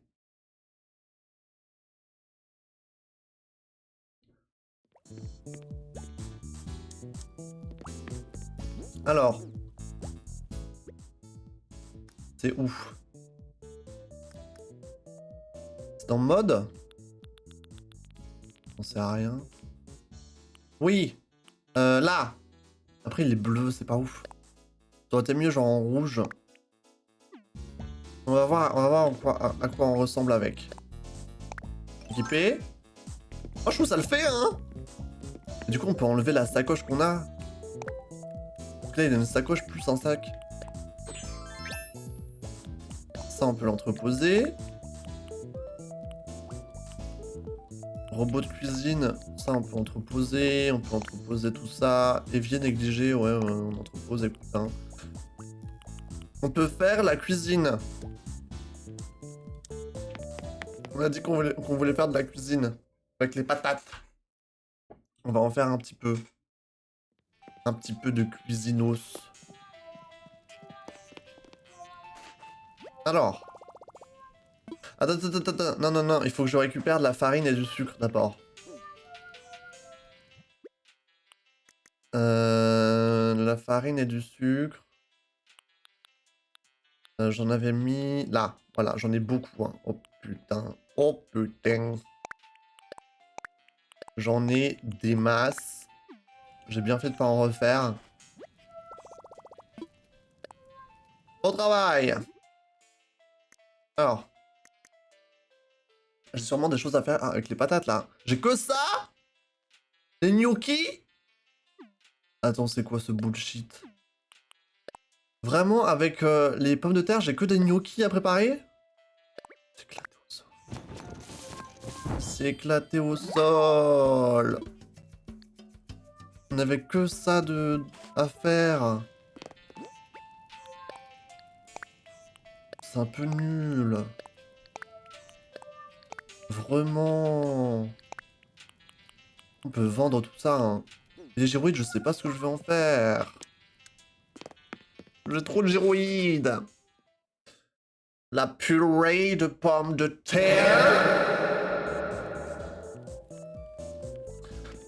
Alors. C'est où? C'est en mode? On sait à rien. Oui. Là. Après, il est bleu, c'est pas ouf. Ça aurait été mieux genre en rouge. On va voir à quoi on ressemble avec. Équipé. Oh, je trouve ça le fait, hein. Et du coup, on peut enlever la sacoche qu'on a. Donc là, il a une sacoche plus un sac. Ça, on peut l'entreposer. Robot de cuisine, ça, on peut entreposer. On peut entreposer tout ça. Évier négligé, ouais, on entrepose, écoute, hein. On peut faire la cuisine. On a dit qu'on voulait faire de la cuisine. Avec les patates. On va en faire un petit peu. Un petit peu de cuisinos. Alors. Attends. Non. Il faut que je récupère de la farine et du sucre d'abord. La farine et du sucre. J'en avais mis là. Voilà, j'en ai beaucoup. Hein. Oh putain. Oh putain. J'en ai des masses. J'ai bien fait de pas en refaire. Au travail. Alors. J'ai sûrement des choses à faire avec les patates là. J'ai que ça? Les gnocchis? Attends, c'est quoi ce bullshit? Vraiment, avec les pommes de terre, j'ai que des gnocchis à préparer? C'est éclaté au sol. C'est éclaté au sol. On n'avait que ça à faire. C'est un peu nul. Vraiment. On peut vendre tout ça. Hein. Les gyroïdes, je sais pas ce que je vais en faire. J'ai trop de gyroïdes. La purée de pommes de terre.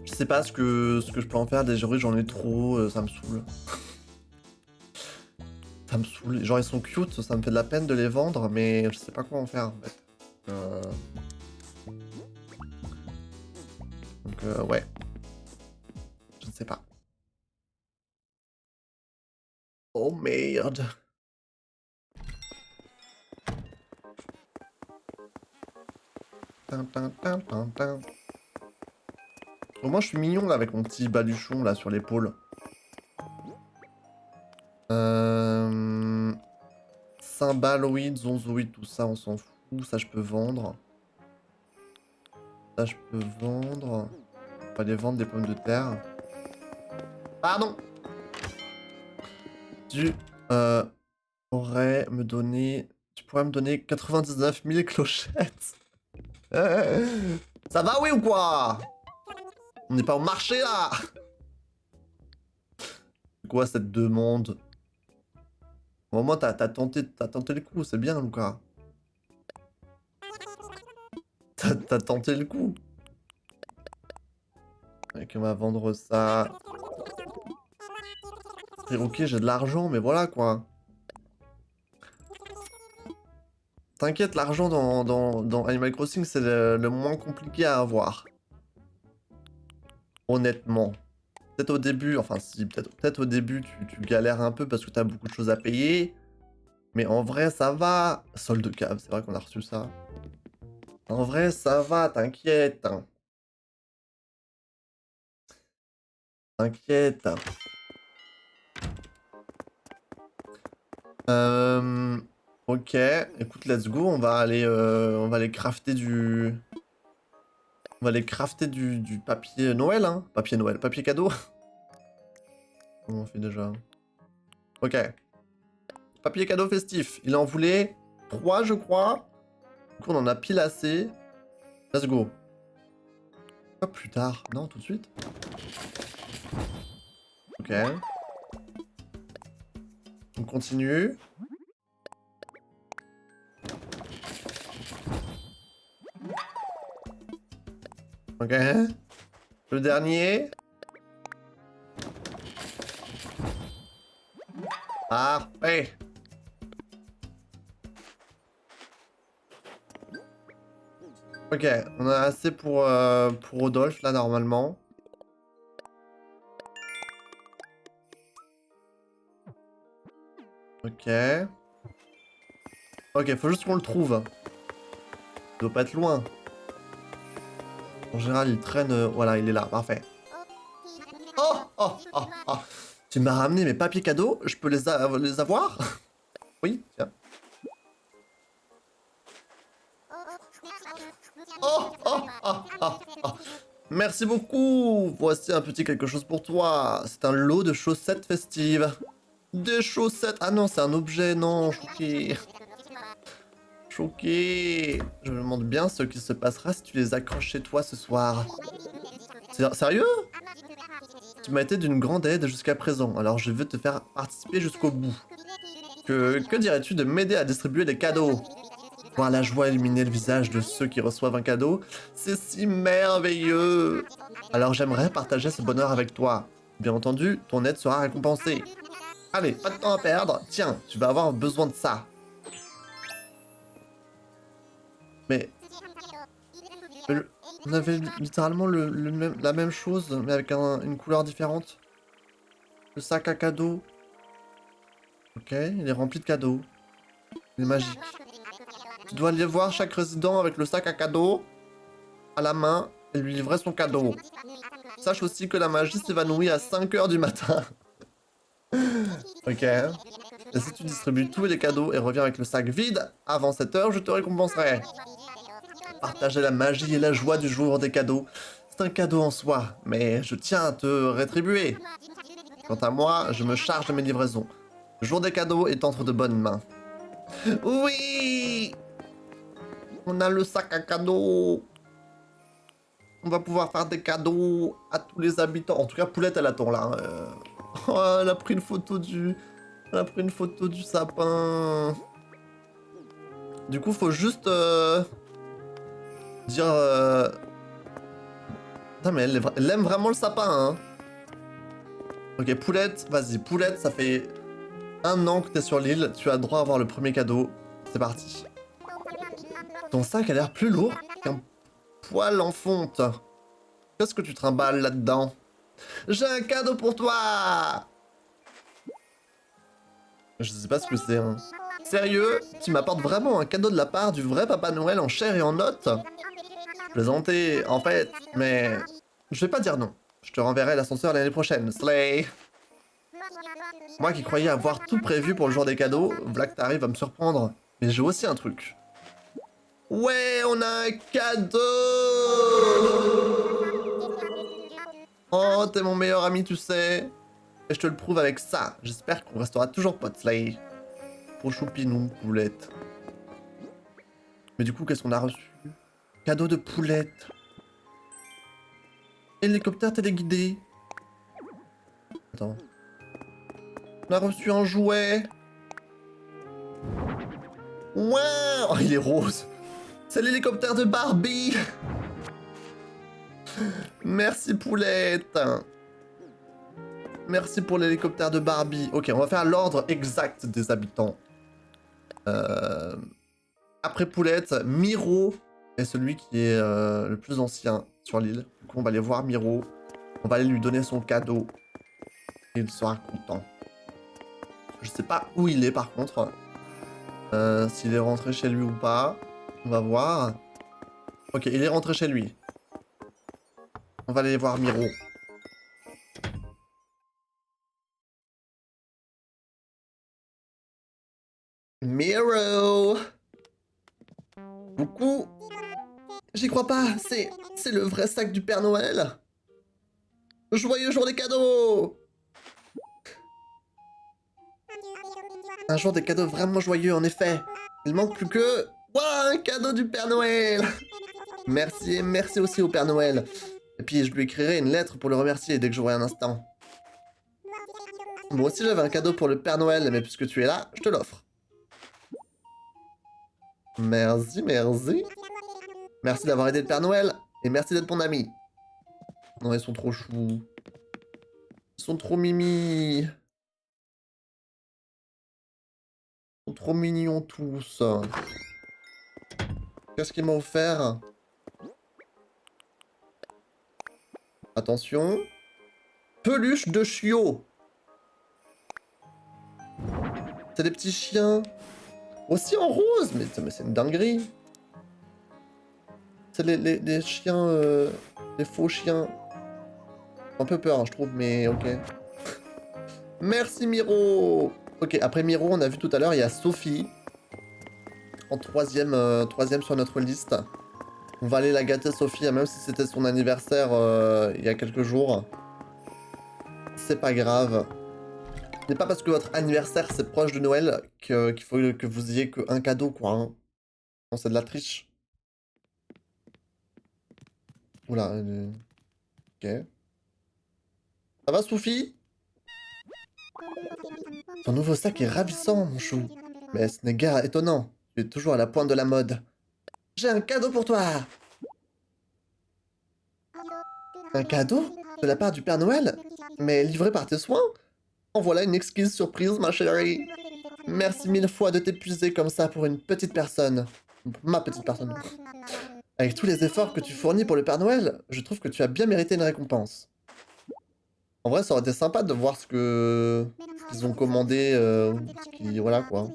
Je sais pas ce que je peux en faire. Des gyroïdes, j'en ai trop. Ça me saoule. Ça me saoule. Genre, ils sont cute. Ça me fait de la peine de les vendre. Mais je sais pas quoi en faire, en fait. Donc, ouais. Je ne sais pas. Oh merde. Au moins, je suis mignon là avec mon petit baluchon là sur l'épaule. Cymbaloïdes, zonzoïdes, tout ça, on s'en fout. Ça, je peux vendre. Ça, je peux vendre. On va aller vendre des pommes de terre. Pardon. Tu pourrais me donner... Tu pourrais me donner 99 000 clochettes. Ça va, oui ou quoi? On n'est pas au marché, là. C'est quoi, cette demande? Au moins, t'as tenté le coup, c'est bien, Lucas. T'as tenté le coup. Ok, on va vendre ça. Ok, j'ai de l'argent, mais voilà, quoi. T'inquiète, l'argent dans Animal Crossing, c'est le moins compliqué à avoir. Honnêtement. Peut-être au début, enfin si, peut-être au début, tu galères un peu parce que t'as beaucoup de choses à payer. Mais en vrai, ça va. Solde de cave, c'est vrai qu'on a reçu ça. En vrai, ça va, t'inquiète. T'inquiète. Ok, écoute, let's go, on va aller crafter du... On va aller crafter du papier Noël, hein. Papier Noël, papier cadeau. Comment on fait déjà? Ok. Papier cadeau festif. Il en voulait 3, je crois. Du coup, on en a pile assez. Let's go. Pas plus tard. Non, tout de suite. Ok. On continue. Ok. Le dernier. Parfait. Ok, on a assez pour Rodolphe, là, normalement. Ok. Ok, faut juste qu'on le trouve. Il doit pas être loin. En général, il traîne... voilà, il est là, parfait. Oh, oh, oh, oh. Tu m'as ramené mes papiers cadeaux, je peux les avoir? Oui, tiens. Oh, oh, oh, oh, oh. Merci beaucoup. Voici un petit quelque chose pour toi. C'est un lot de chaussettes festives. Des chaussettes. Ah non, c'est un objet. Non, choqué. Choqué. Je me demande bien ce qui se passera si tu les accroches chez toi ce soir. Sérieux? Tu m'as été d'une grande aide jusqu'à présent, alors je veux te faire participer jusqu'au bout. Que dirais-tu de m'aider à distribuer des cadeaux? Voir la joie illuminer le visage de ceux qui reçoivent un cadeau, c'est si merveilleux. Alors j'aimerais partager ce bonheur avec toi. Bien entendu, ton aide sera récompensée. Allez, pas de temps à perdre. Tiens, tu vas avoir besoin de ça. Mais... on avait littéralement la même chose, mais avec une couleur différente. Le sac à cadeaux. Ok, il est rempli de cadeaux. Il est magique. Tu dois aller voir chaque résident avec le sac à cadeaux à la main et lui livrer son cadeau. Sache aussi que la magie s'évanouit à 5 h du matin. Ok. Et si tu distribues tous les cadeaux et reviens avec le sac vide avant 7 h, je te récompenserai. Partager la magie et la joie du jour des cadeaux. C'est un cadeau en soi, mais je tiens à te rétribuer. Quant à moi, je me charge de mes livraisons. Le jour des cadeaux est entre de bonnes mains. Oui! On a le sac à cadeaux. On va pouvoir faire des cadeaux à tous les habitants. En tout cas, Poulette, elle attend là. Oh, elle a pris une photo du... Elle a pris une photo du sapin. Du coup, faut juste... dire... Putain, mais elle aime vraiment le sapin, hein. Ok, Poulette, vas-y. Poulette, ça fait 1 an que t'es sur l'île. Tu as droit à avoir le premier cadeau. C'est parti. Ton sac a l'air plus lourd qu'un poil en fonte. Qu'est-ce que tu trimbales là-dedans? J'ai un cadeau pour toi! Je sais pas ce que c'est, hein. Sérieux? Tu m'apportes vraiment un cadeau de la part du vrai Papa Noël en chair et en notes? Plaisanter, en fait, mais... Je vais pas dire non. Je te renverrai l'ascenseur l'année prochaine, Slay! Moi qui croyais avoir tout prévu pour le jour des cadeaux, v'là que t'arrives à me surprendre. Mais j'ai aussi un truc. Ouais, on a un cadeau! Oh, t'es mon meilleur ami, tu sais. Et je te le prouve avec ça. J'espère qu'on restera toujours potes, Slay. Pour choupinou, Poulette. Mais du coup, qu'est-ce qu'on a reçu? Cadeau de Poulette. Hélicoptère téléguidé. Attends. On a reçu un jouet. Ouais. Oh, il est rose. C'est l'hélicoptère de Barbie. Merci, Poulette. Merci pour l'hélicoptère de Barbie. Ok, on va faire l'ordre exact des habitants. Après Poulette, Miro est celui qui est le plus ancien sur l'île. Du coup, on va aller voir Miro. On va aller lui donner son cadeau. Et il sera content. Je sais pas où il est par contre. S'il est rentré chez lui ou pas. On va voir. Ok, il est rentré chez lui. On va aller voir Miro. Miro! Coucou! J'y crois pas, c'est le vrai sac du Père Noël! Joyeux jour des cadeaux! Un jour des cadeaux vraiment joyeux, en effet. Il manque plus que... Waouh, un cadeau du Père Noël! Merci et merci aussi au Père Noël. Et puis je lui écrirai une lettre pour le remercier dès que j'aurai un instant. Moi aussi j'avais un cadeau pour le Père Noël, mais puisque tu es là, je te l'offre. Merci, merci. Merci d'avoir aidé le Père Noël, et merci d'être mon ami. Non, ils sont trop choux. Ils sont trop mimi. Ils sont trop mignons tous. Qu'est-ce qu'il m'a offert? Attention. Peluche de chiot. C'est des petits chiens. Aussi en rose, mais c'est une dinguerie. C'est les chiens, les faux chiens. Un peu peur, hein, je trouve, mais ok. Merci Miro. Ok, après Miro, on a vu tout à l'heure, il y a Sophie. En troisième sur notre liste. On va aller la gâter, Sophie, même si c'était son anniversaire il y a quelques jours. C'est pas grave. Ce n'est pas parce que votre anniversaire c'est proche de Noël qu'il faut que vous ayez qu'un cadeau, quoi. Hein. Non, c'est de la triche. Oula. Ok. Ça va, Sophie? Ton nouveau sac est ravissant, mon chou. Mais ce n'est guère étonnant. Tu es toujours à la pointe de la mode. J'ai un cadeau pour toi! Un cadeau? De la part du Père Noël? Mais livré par tes soins? En voilà une exquise surprise, ma chérie. Merci mille fois de t'épuiser comme ça pour une petite personne. Ma petite personne. Avec tous les efforts que tu fournis pour le Père Noël, je trouve que tu as bien mérité une récompense. En vrai, ça aurait été sympa de voir ce qu'ils ont commandé, voilà quoi.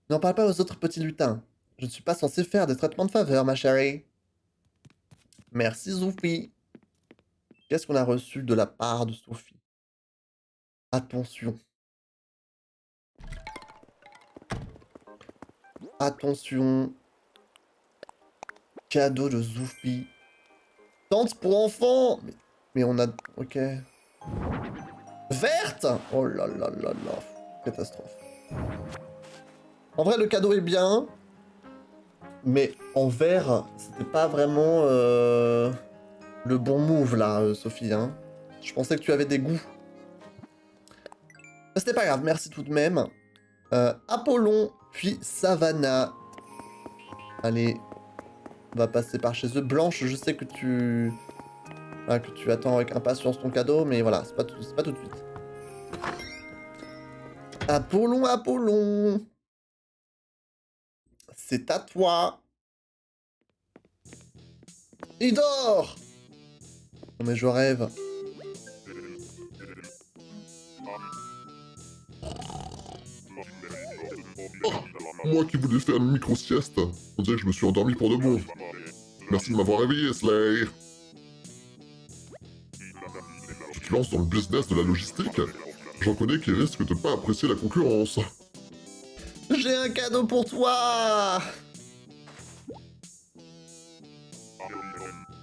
N'en parle pas aux autres petits lutins. Je ne suis pas censé faire des traitements de faveur, ma chérie. Merci, Sophie. Qu'est-ce qu'on a reçu de la part de Sophie? Attention. Attention. Cadeau de Sophie. Tente pour enfants. Mais on a... Ok. Verte. Oh là là là là. Catastrophe. En vrai, le cadeau est bien. Mais en vert, c'était pas vraiment le bon move là, Sophie. Hein. Je pensais que tu avais des goûts. C'était pas grave, merci tout de même. Apollon, puis Savannah. Allez, on va passer par chez eux. Blanche, je sais que tu attends avec impatience ton cadeau, mais voilà, c'est pas tout de suite. Apollon, Apollon. C'est à toi. Il dort. Non mais je rêve. Oh, moi qui voulais faire une micro-sieste, on dirait que je me suis endormi pour de bon. Merci de m'avoir réveillé, Slay. Tu te lances dans le business de la logistique? J'en connais qui risquent de pas apprécier la concurrence. J'ai un cadeau pour toi.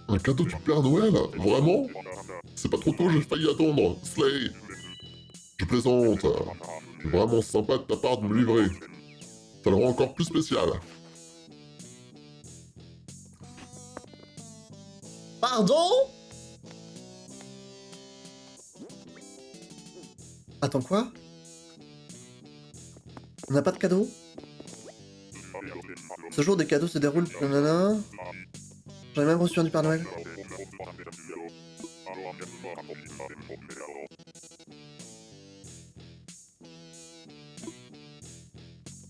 Un cadeau du Père Noël? Vraiment? C'est pas trop tôt, j'ai failli attendre. Slay. Je plaisante. C'est vraiment sympa de ta part de me livrer. Ça le rend encore plus spécial. Pardon? Attends quoi? On n'a pas de cadeau? Ce jour des cadeaux se déroule... Nanana. J'en ai même reçu un du Père Noël.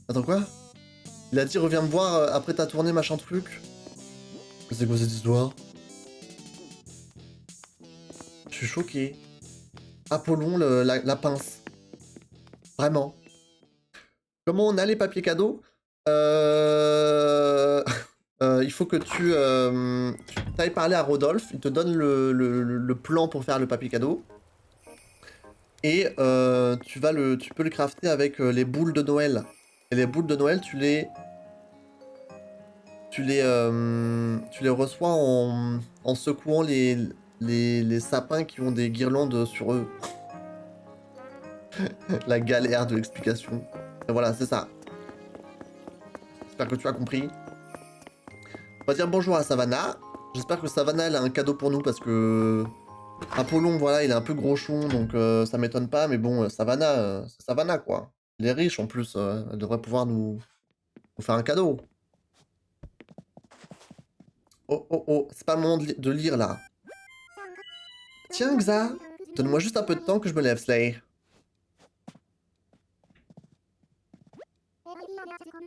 Attends quoi? Il a dit reviens me voir après ta tournée machin truc. C'est quoi cette histoire? Je suis choqué. Apollon, la pince. Vraiment. Comment on a les papiers cadeaux? Il faut que tu ailles parler à Rodolphe. Il te donne le plan pour faire le papier cadeau. Et tu peux le crafter avec les boules de Noël. Et les boules de Noël, tu les reçois en secouant les sapins qui ont des guirlandes sur eux. La galère de l'explication. Et voilà, c'est ça. J'espère que tu as compris. On va dire bonjour à Savannah. J'espère que Savannah elle a un cadeau pour nous parce que Apollon, voilà, il est un peu grochon, donc ça m'étonne pas. Mais bon, Savannah, c'est Savannah quoi. Il est riche en plus. Elle devrait pouvoir nous faire un cadeau. Oh oh oh, c'est pas le moment de lire là. Tiens Xa, donne-moi juste un peu de temps que je me lève, Slay.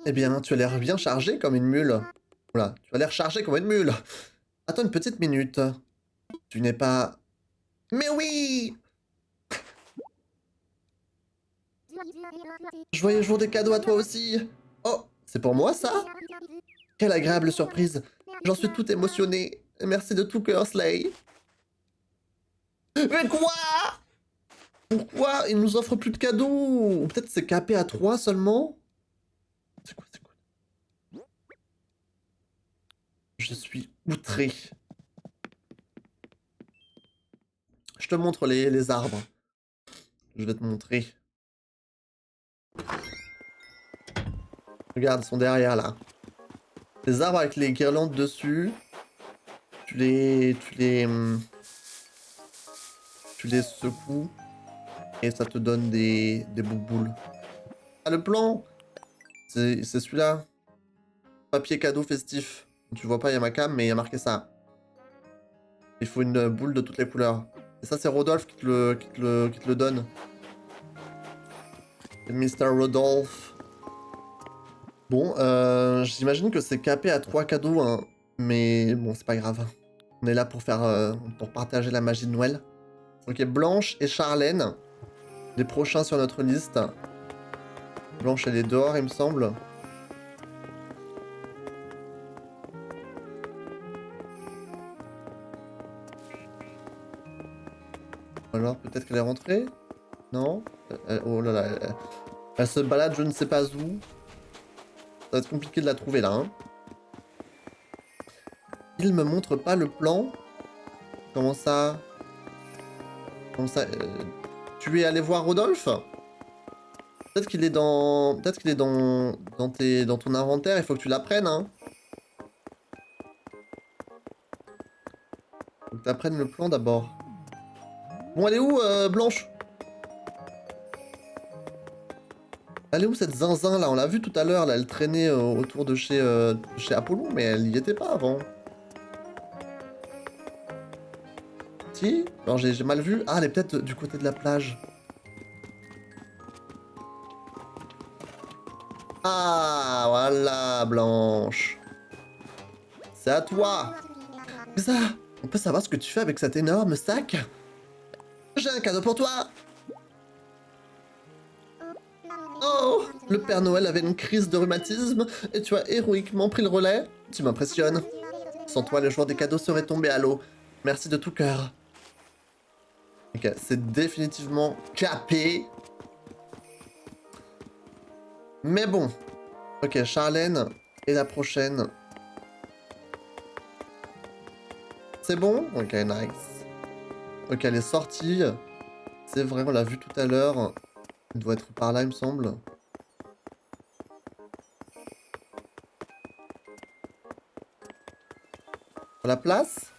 Eh bien, tu as l'air bien chargé comme une mule. Oula, tu as l'air chargé comme une mule. Attends une petite minute. Tu n'es pas... Mais oui! Joyeux jour des cadeaux à toi aussi. Oh, c'est pour moi ça? Quelle agréable surprise. J'en suis tout émotionné. Merci de tout cœur, Slay. Mais quoi? Pourquoi il nous offre plus de cadeaux? Ou peut-être c'est capé à 3 seulement? C'est quoi? Je suis outré. Je te montre les arbres. Je vais te montrer. Regarde, ils sont derrière là. Les arbres avec les guirlandes dessus. Tu les secoues. Et ça te donne des bouboules. Ah, le plan! C'est celui-là. Papier cadeau festif. Tu vois pas, il y a ma cam, mais il y a marqué ça. Il faut une boule de toutes les couleurs. Et ça, c'est Rodolphe qui te le donne. Mr. Rodolphe. Bon, j'imagine que c'est capé à 3 cadeaux, hein. Mais bon, c'est pas grave. On est là pour faire, pour partager la magie de Noël. Ok, Blanche et Charlène. Les prochains sur notre liste. Blanche, elle est dehors, il me semble. Alors, peut-être qu'elle est rentrée? Non? Oh là là, elle se balade je ne sais pas où. Ça va être compliqué de la trouver là, hein. Il me montre pas le plan. Comment ça? Comment ça? Tu es allé voir Rodolphe? Peut-être qu'il est dans... Peut-être qu'il est dans ton inventaire, il faut que tu l'apprennes, hein. Faut que tu apprennes le plan d'abord. Bon, elle est où, Blanche? Elle est où cette zinzin là? On l'a vu tout à l'heure, là, elle traînait autour de chez Apollon, mais elle y était pas avant. Si? Alors j'ai mal vu. Ah, elle est peut-être du côté de la plage. Ah, voilà, Blanche. C'est à toi. Mais ça, on peut savoir ce que tu fais avec cet énorme sac? J'ai un cadeau pour toi. Oh, le Père Noël avait une crise de rhumatisme et tu as héroïquement pris le relais. Tu m'impressionnes. Sans toi, le jour des cadeaux serait tombé à l'eau. Merci de tout cœur. Ok, c'est définitivement capé. Mais bon. Ok, Charlène est la prochaine. C'est bon? Ok, nice. Ok, elle est sortie. C'est vrai, on l'a vu tout à l'heure. Il doit être par là, il me semble. Sur la place?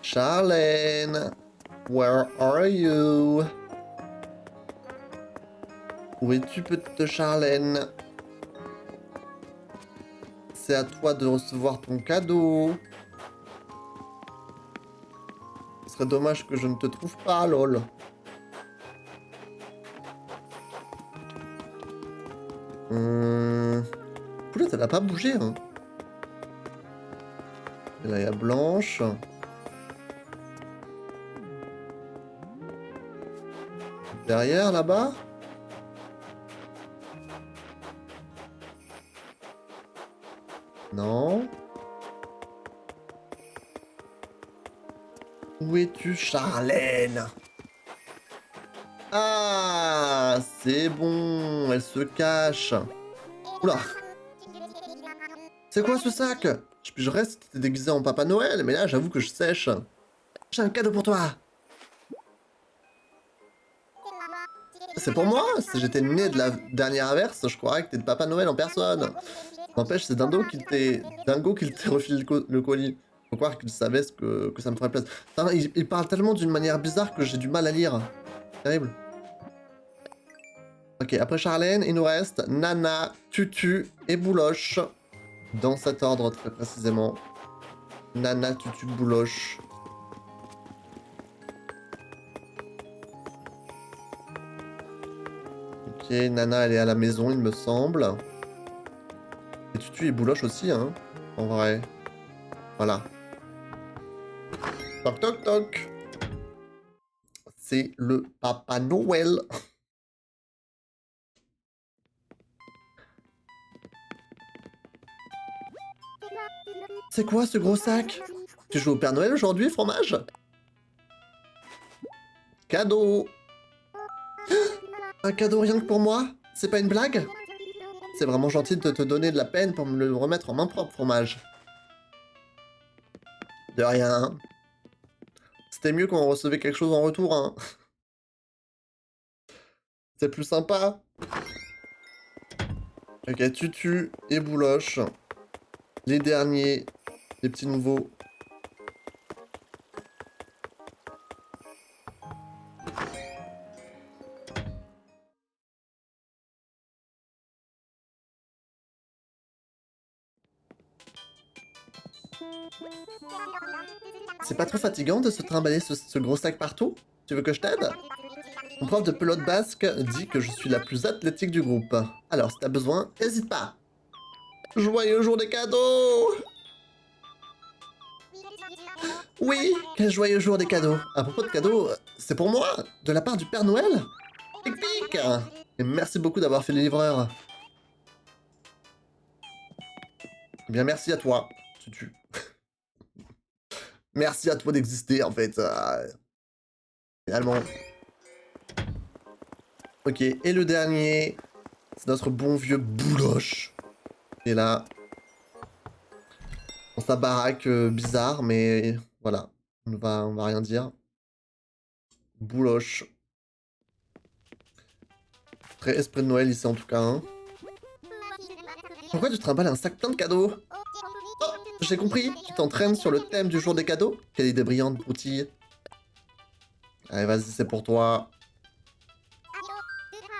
Charlène, where are you? Où es-tu, petite Charlène? C'est à toi de recevoir ton cadeau. Ce serait dommage que je ne te trouve pas, lol. Poulette, elle a pas bougé, hein. Et là, il y a Blanche. Derrière, là-bas. Non. Où es-tu, Charlène? Ah, c'est bon, elle se cache. Oula. C'est quoi ce sac? Je reste si t'étais déguisé en Papa Noël, mais là, j'avoue que je sèche. J'ai un cadeau pour toi. C'est pour moi? Si j'étais né de la dernière averse, je croirais que t'es de Papa Noël en personne. N'empêche, c'est Dingo qui t'ait refilé le colis. Faut croire qu'il savait que ça me ferait plaisir. Putain, il parle tellement d'une manière bizarre que j'ai du mal à lire. Terrible. Ok, après Charlène, il nous reste Nana, Tutu et Bouloche. Dans cet ordre, très précisément. Nana, Tutu, Bouloche. Ok, Nana, elle est à la maison, il me semble. Et Tutu et Bouloche aussi, hein, en vrai. Voilà. Toc toc toc. C'est le Papa Noël. C'est quoi ce gros sac? Tu joues au Père Noël aujourd'hui, fromage? Cadeau. Un cadeau rien que pour moi? C'est pas une blague? C'est vraiment gentil de te donner de la peine pour me le remettre en main propre, fromage. De rien. C'était mieux quand on recevait quelque chose en retour, hein. C'est plus sympa. Ok, Tutu et Bouloche. Les derniers. Les petits nouveaux. C'est pas trop fatigant de se trimballer ce gros sac partout? Tu veux que je t'aide? Mon prof de pelote basque dit que je suis la plus athlétique du groupe. Alors, si t'as besoin, n'hésite pas. Joyeux jour des cadeaux! Oui, quel joyeux jour des cadeaux. À propos de cadeaux, c'est pour moi, de la part du Père Noël. Pic-pic! Et merci beaucoup d'avoir fait le livreur. Eh bien, merci à toi. Merci à toi d'exister, en fait. Finalement. Ok, et le dernier, c'est notre bon vieux Bouloche. Et là, dans sa baraque bizarre, mais voilà, on va rien dire. Bouloche. Très esprit de Noël ici en tout cas. Hein. Pourquoi tu trimbales un sac plein de cadeaux? Oh, j'ai compris, tu t'entraînes sur le thème du jour des cadeaux? Quelle idée brillante, broutille. Allez, vas-y, c'est pour toi.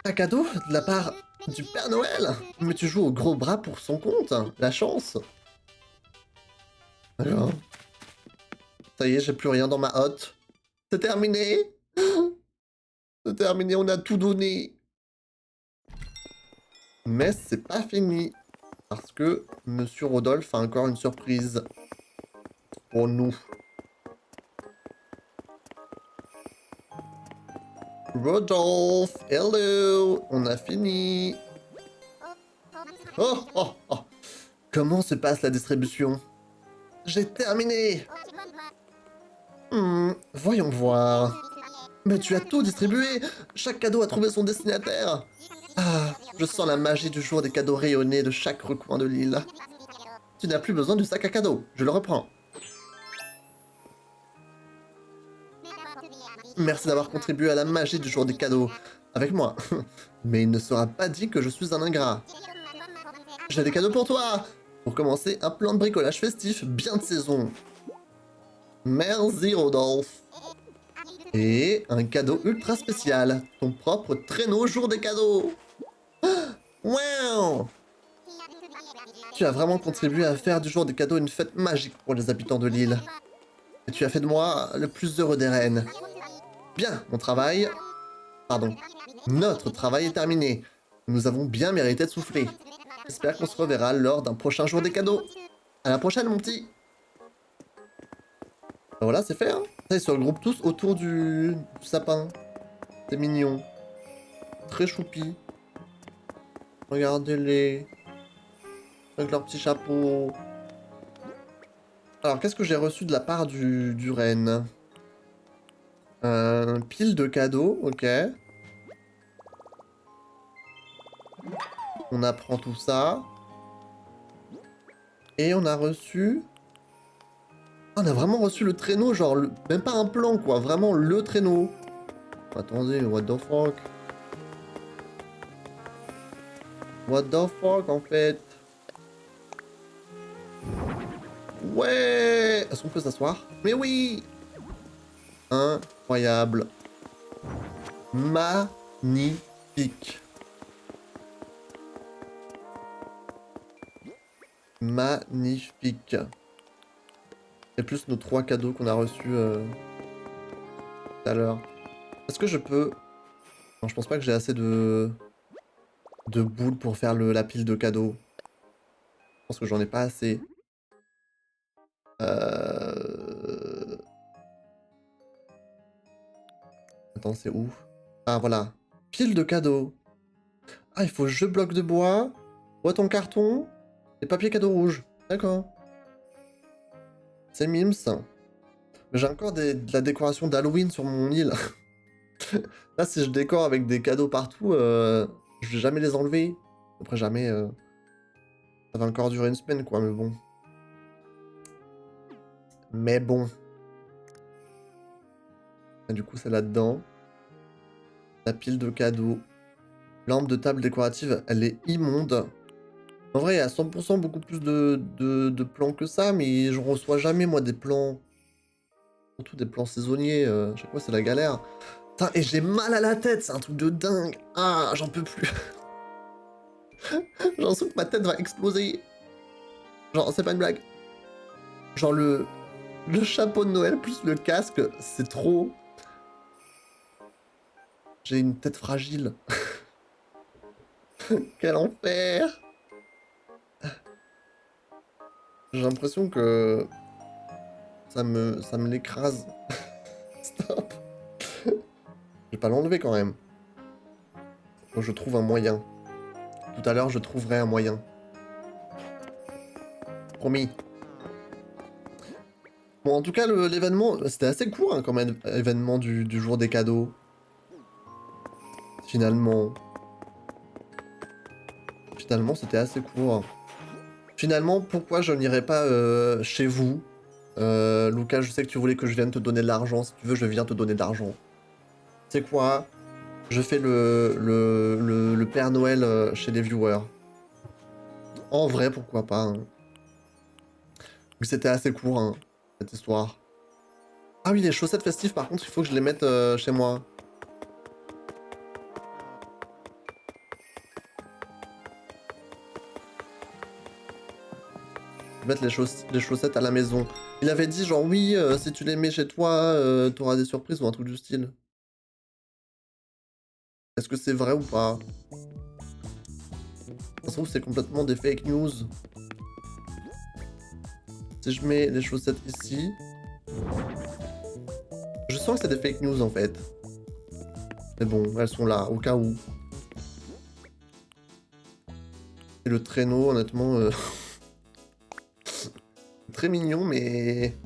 Un cadeau de la part du Père Noël? Mais tu joues au gros bras pour son compte. La chance. Alors. Ça y est, j'ai plus rien dans ma hotte. C'est terminé. C'est terminé, on a tout donné. Mais c'est pas fini. Parce que Monsieur Rodolphe a encore une surprise. Pour nous. Rodolphe, hello. On a fini. Oh, oh, oh. Comment se passe la distribution? J'ai terminé. Voyons voir. Mais tu as tout distribué. Chaque cadeau a trouvé son destinataire. Ah, je sens la magie du jour des cadeaux rayonnés de chaque recoin de l'île. Tu n'as plus besoin du sac à cadeaux. Je le reprends. Merci d'avoir contribué à la magie du jour des cadeaux. Avec moi. Mais il ne sera pas dit que je suis un ingrat. J'ai des cadeaux pour toi. Pour commencer, un plan de bricolage festif bien de saison. Merci Rodolphe. Et un cadeau ultra spécial. Ton propre traîneau jour des cadeaux. Wow! Tu as vraiment contribué à faire du jour des cadeaux une fête magique pour les habitants de l'île. Et tu as fait de moi le plus heureux des reines. Bien, mon travail... Pardon. Notre travail est terminé. Nous avons bien mérité de souffler. J'espère qu'on se reverra lors d'un prochain jour des cadeaux. À la prochaine, mon petit. Ben voilà, c'est fait, hein. Ça, ils se regroupent tous autour du sapin. C'est mignon. Très choupi. Regardez-les. Avec leur petit chapeau. Alors, qu'est-ce que j'ai reçu de la part du renne? Un pile de cadeaux, ok. On apprend tout ça. Et on a reçu... On a vraiment reçu le traîneau, genre, même pas un plan, quoi. Vraiment le traîneau. Attendez, what the fuck? What the fuck, en fait? Ouais! Est-ce qu'on peut s'asseoir? Mais oui! Incroyable. Magnifique. Magnifique. Et plus nos 3 cadeaux qu'on a reçus tout à l'heure. Est-ce que je peux... Non, je pense pas que j'ai assez de boules pour faire la pile de cadeaux. Je pense que j'en ai pas assez. Attends, c'est où? Ah, voilà. Pile de cadeaux. Ah, il faut jeu bloc de bois, boîte en carton et papier cadeau rouge. D'accord. C'est mims. Mais j'ai encore de la décoration d'Halloween sur mon île. Là, si je décore avec des cadeaux partout, je vais jamais les enlever. Après, jamais... Ça va encore durer une semaine, quoi, mais bon. Mais bon. Et du coup, c'est là-dedans. La pile de cadeaux. Lampe de table décorative, elle est immonde. En vrai, il y a 100% beaucoup plus de plans que ça, mais je reçois jamais, moi, des plans... Surtout des plans saisonniers. Chaque fois, c'est la galère. Putain, et j'ai mal à la tête, c'est un truc de dingue. Ah, j'en peux plus. J'ai l'impression que ma tête va exploser. Genre, c'est pas une blague. Genre le chapeau de Noël plus le casque, c'est trop... J'ai une tête fragile. Quel enfer! J'ai l'impression que ça me l'écrase. Stop. Je vais pas l'enlever quand même. Faut que je trouve un moyen. Tout à l'heure, je trouverai un moyen. Promis. Bon, en tout cas, l'événement, c'était assez court hein, comme événement du jour des cadeaux. Finalement. Finalement, c'était assez court. Finalement, pourquoi je n'irais pas chez vous Lucas, je sais que tu voulais que je vienne te donner de l'argent. Si tu veux, je viens te donner de l'argent. C'est quoi? Je fais le Père Noël chez les viewers. En vrai, pourquoi pas. Hein. Mais c'était assez court, hein, cette histoire. Ah oui, les chaussettes festives, par contre, il faut que je les mette chez moi. Mettre les chaussettes à la maison. Il avait dit genre oui, si tu les mets chez toi, t'auras des surprises ou un truc du style. Est-ce que c'est vrai ou pas? Ça se trouve c'est complètement des fake news. Si je mets les chaussettes ici... Je sens que c'est des fake news en fait. Mais bon, elles sont là, au cas où. Et le traîneau, honnêtement... très mignon, mais...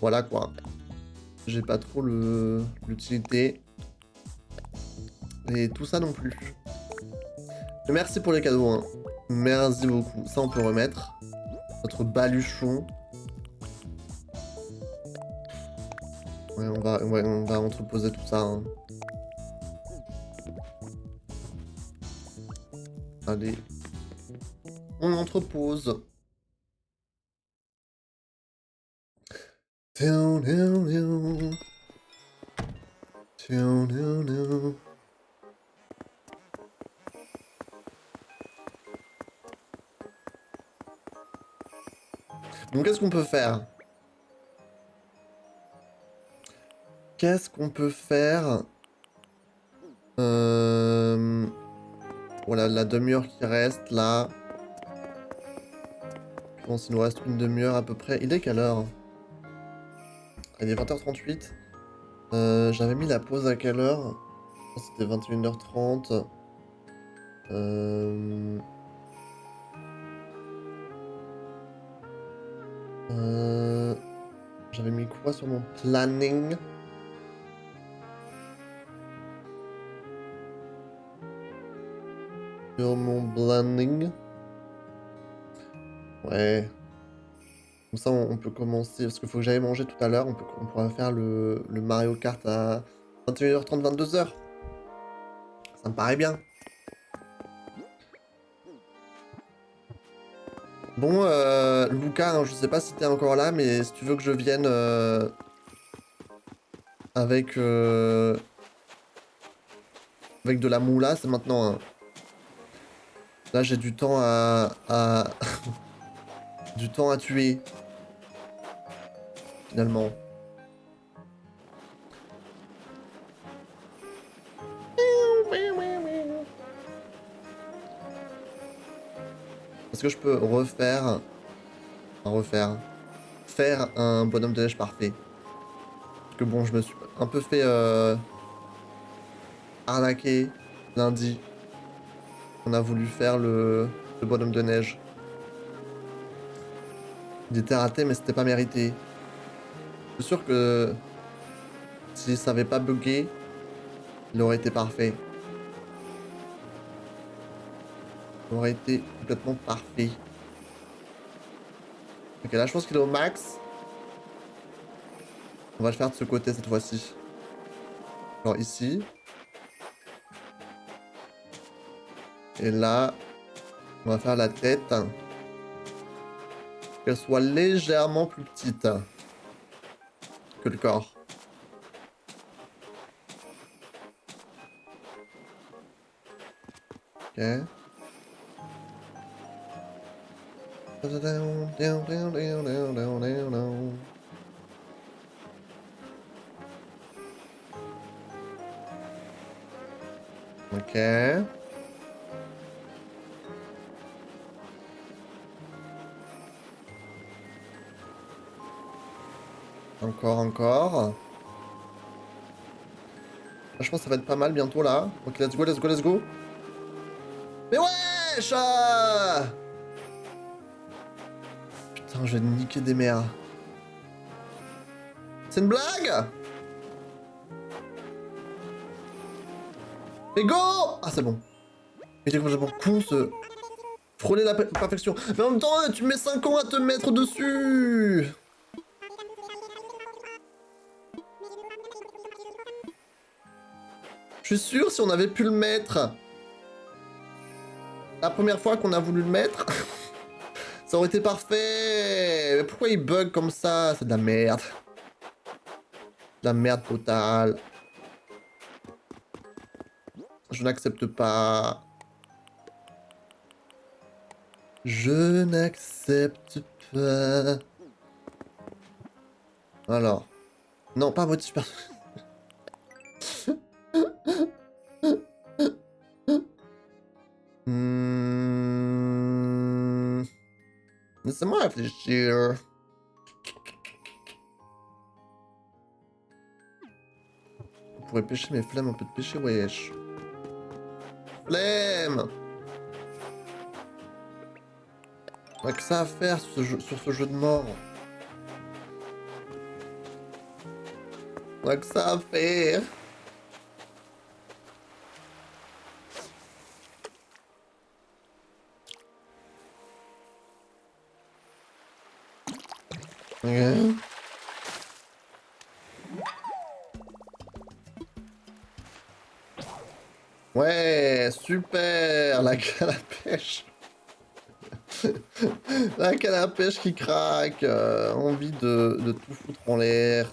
Voilà quoi. J'ai pas trop l'utilité. Et tout ça non plus. Mais merci pour les cadeaux, hein. Merci beaucoup. Ça, on peut remettre. Notre baluchon. Ouais, on va entreposer tout ça. Hein. Allez. On entrepose. Down, down, down. Down, down, down. Donc qu'est-ce qu'on peut faire? Qu'est-ce qu'on peut faire? Voilà, la demi-heure qui reste là. Je pense qu'il nous reste une demi-heure à peu près. Il est quelle heure? Il est 20h38. J'avais mis la pause à quelle heure? C'était 21h30. J'avais mis quoi sur mon planning? Sur mon planning. Ouais. Comme ça, on peut commencer. Parce qu'il faut que j'aille manger tout à l'heure. On pourra faire le Mario Kart à 21h30, 22h. Ça me paraît bien. Bon, Lucas, hein, je sais pas si t'es encore là, mais si tu veux que je vienne avec de la moula, c'est maintenant. Hein. Là, j'ai du temps du temps à tuer. Finalement. Est-ce que je peux refaire... Faire un bonhomme de neige parfait. Parce que bon, je me suis un peu fait arnaquer lundi. On a voulu faire le bonhomme de neige. Il était raté, mais c'était pas mérité. Je suis sûr que si ça avait pas bugué, il aurait été parfait. Il aurait été complètement parfait. Ok, là je pense qu'il est au max. On va le faire de ce côté cette fois-ci. Genre ici. Et là, on va faire la tête. Qu'elle soit légèrement plus petite que le corps. Ok. Ok. Encore. Je pense que ça va être pas mal bientôt là. Ok, let's go, let's go, let's go. Mais wesh Putain, je vais niquer des mères. C'est une blague? Mais go! Ah, c'est bon. Mais t'es complètement con, ce... Frôler la perfection. Mais en même temps, tu mets 5 ans à te mettre dessus! Je suis sûr, si on avait pu le mettre... La première fois qu'on a voulu le mettre... ça aurait été parfait! Mais pourquoi il bug comme ça? C'est de la merde. De la merde totale. Je n'accepte pas. Je n'accepte pas. Alors. Non, pas motif personnel. Laissez-moi réfléchir. On pourrait pêcher mes flemmes, un peu de pêcher, wesh. Flemme! On a que ça à faire sur ce jeu de mort. On a que ça à faire. Ok. Ouais, super, la canne à pêche. La canne à pêche qui craque. Envie de tout foutre en l'air.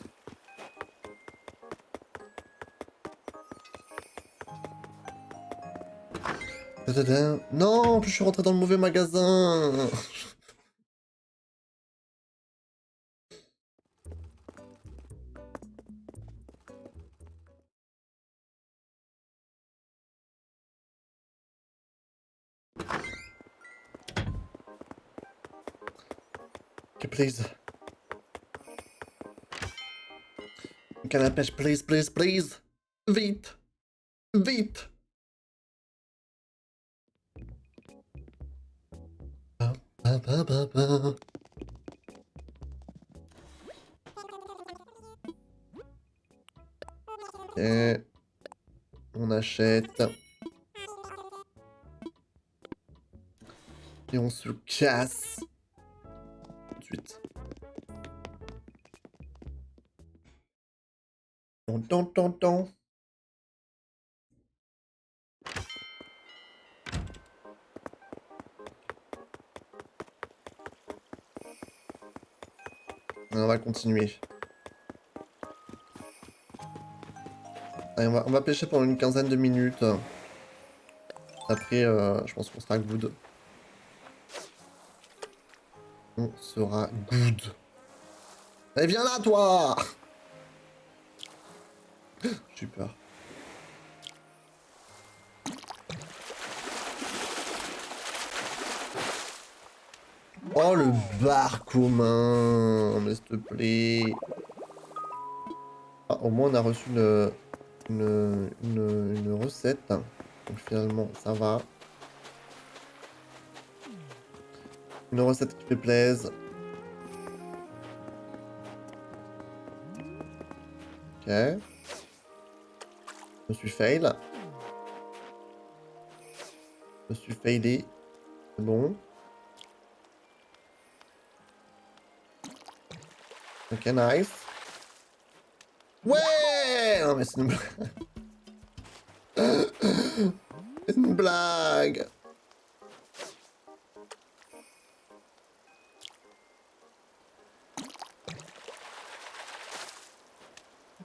Non, en plus je suis rentré dans le mauvais magasin. Ok, please. Une canne à pêche, please, please, please. Vite. Vite. Ba, ba, ba, ba. Ok. On achète. Et on se casse. Tout de suite. Ton. On va continuer. Allez, on va pêcher pendant une quinzaine de minutes. Après, je pense qu'on sera good. On sera good. Allez, viens là, toi! J'ai peur. Oh, le bar commun! Mais s'il te plaît. Ah, au moins, on a reçu une recette. Donc finalement, ça va. Une recette qui fait plaisir. Ok. Je me suis fail. Je me suis failé. C'est bon. Ok, nice. Ouais! Non mais c'est une blague. C'est une blague.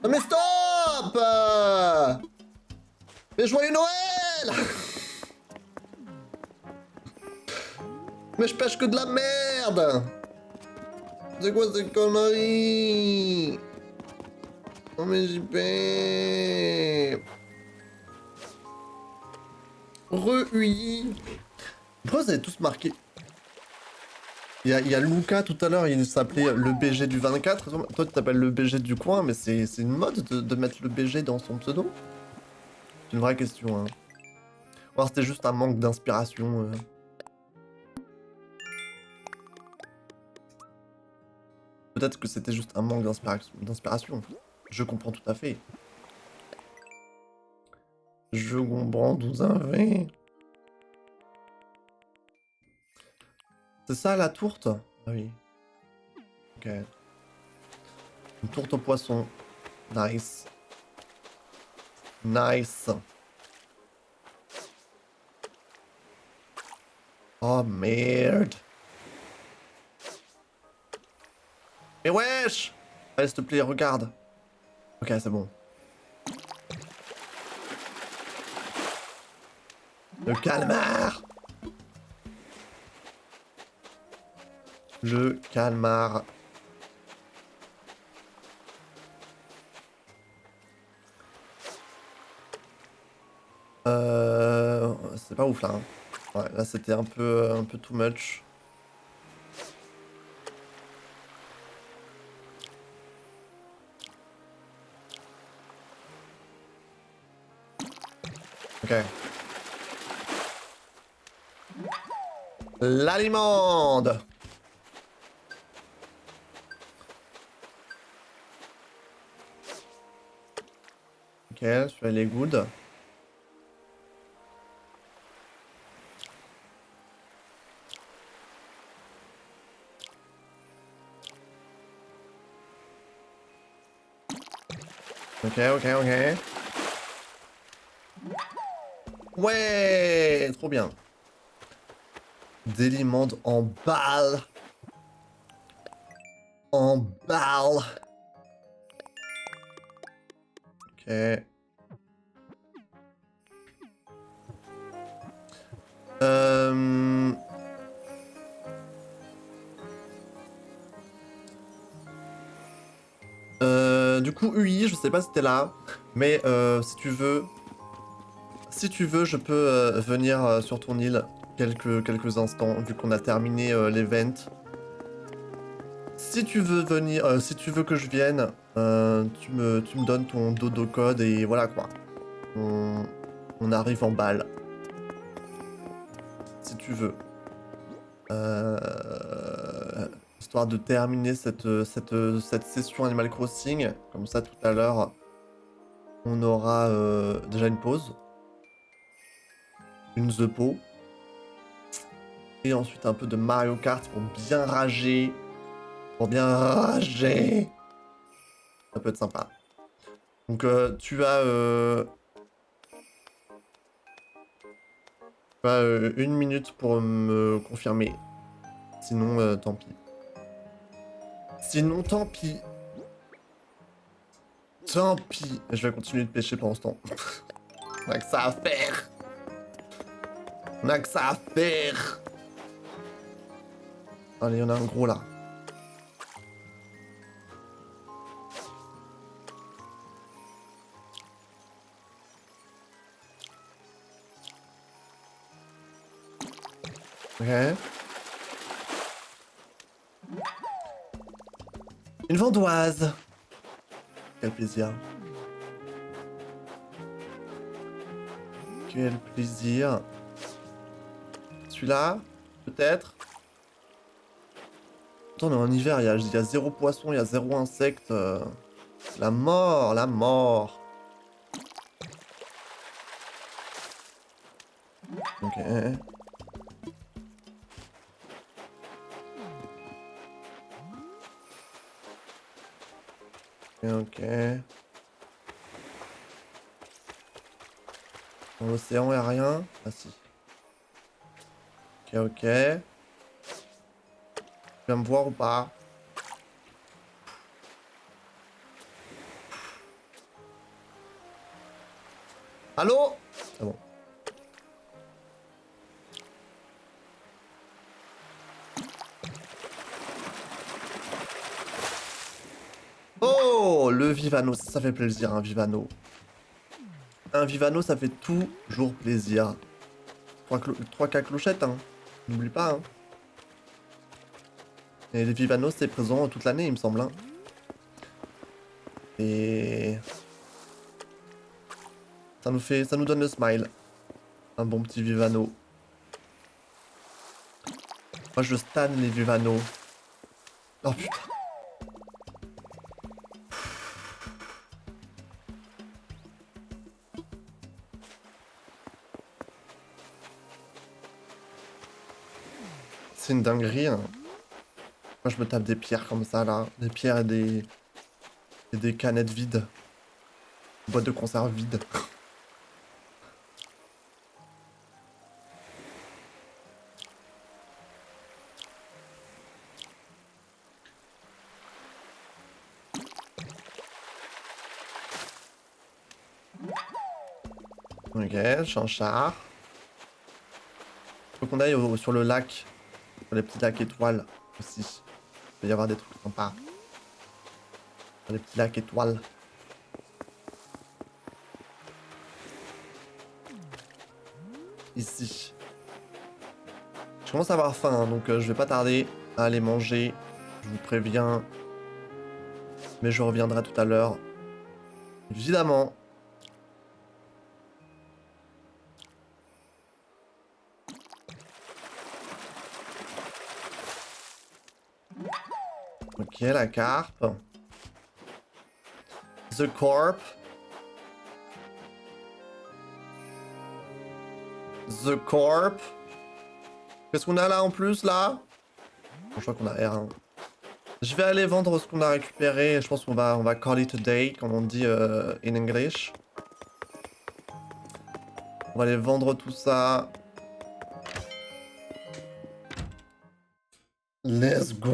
Non mais stop! Mais joyeux Noël! Mais je pêche que de la merde! merde! C'est quoi ces conneries? Oh mais JP! Re-UI! Pourquoi vous avez tous marqué? Il y a Luca tout à l'heure, il s'appelait le BG du 24. Toi, tu t'appelles le BG du coin, mais c'est une mode de mettre le BG dans son pseudo? C'est une vraie question, hein. Ou alors c'était juste un manque d'inspiration. Peut-être que c'était juste un manque d'inspiration. Je comprends tout à fait. Je comprends tout à fait. C'est ça la tourte? Ah oui. Ok. Une tourte au poisson. Nice. Nice. Oh merde. Mais wesh! Allez, s'il te plaît, regarde. Ok, c'est bon. Le calmar! Le calmar. C'est pas ouf là. Hein. Ouais, là c'était un peu too much. Ok. L'allemande. Ok, celui-là il est good. Ok, ok, ok. Ouais, trop bien. Délimande en balle. En balle. Ok. Euh... Du coup, UI, je sais pas si t'es là, mais si tu veux, je peux venir sur ton île quelques instants, vu qu'on a terminé l'event. Si tu veux venir, si tu veux que je vienne, tu me donnes ton dodo code et voilà quoi. On arrive en balle. Si tu veux. Histoire de terminer cette session Animal Crossing. Comme ça, tout à l'heure, on aura déjà une pause. Une The Po. Et ensuite un peu de Mario Kart pour bien rager. Pour bien rager. Ça peut être sympa. Donc tu as... une minute pour me confirmer. Sinon, tant pis. Sinon, tant pis. Tant pis. Je vais continuer de pêcher pendant ce temps. On a que ça à faire. On a que ça à faire. Allez, il y en a un gros là. Ok. Une vendoise. Quel plaisir. Quel plaisir. Celui-là, peut-être. Attends, on est en hiver, il y a zéro poisson, il y a zéro insecte. La mort, la mort. Ok. Ok. Dans l'océan, il a rien. Ah si. Ok, ok. Tu viens me voir ou pas? Allô? C'est bon. le Vivano, ça fait plaisir, un Vivano. Un Vivano, ça fait toujours plaisir. 3K clochettes, hein. N'oublie pas, hein. Et les Vivano, c'est présent toute l'année, il me semble, hein. Et... ça nous donne le smile. Un bon petit Vivano. Moi, je stan les Vivano. Oh putain. C'est une dinguerie, hein. Moi, je me tape des pierres comme ça, là. Des pierres et des canettes vides. Des boîtes de conserve vides. Ok, je suis en char. Faut qu'on aille sur le lac. Sur les petits lacs étoiles aussi. Il va y avoir des trucs sympas. Sur les petits lacs étoiles. Ici. Je commence à avoir faim, hein, donc je vais pas tarder à aller manger. Je vous préviens. Mais je reviendrai tout à l'heure. Évidemment. Ok, la carpe. The Corp. The Corp. Qu'est-ce qu'on a là en plus, là? Bon, je crois qu'on a R1. Je vais aller vendre ce qu'on a récupéré. Je pense qu'on va call it a day, comme on dit in English. On va aller vendre tout ça. Let's go.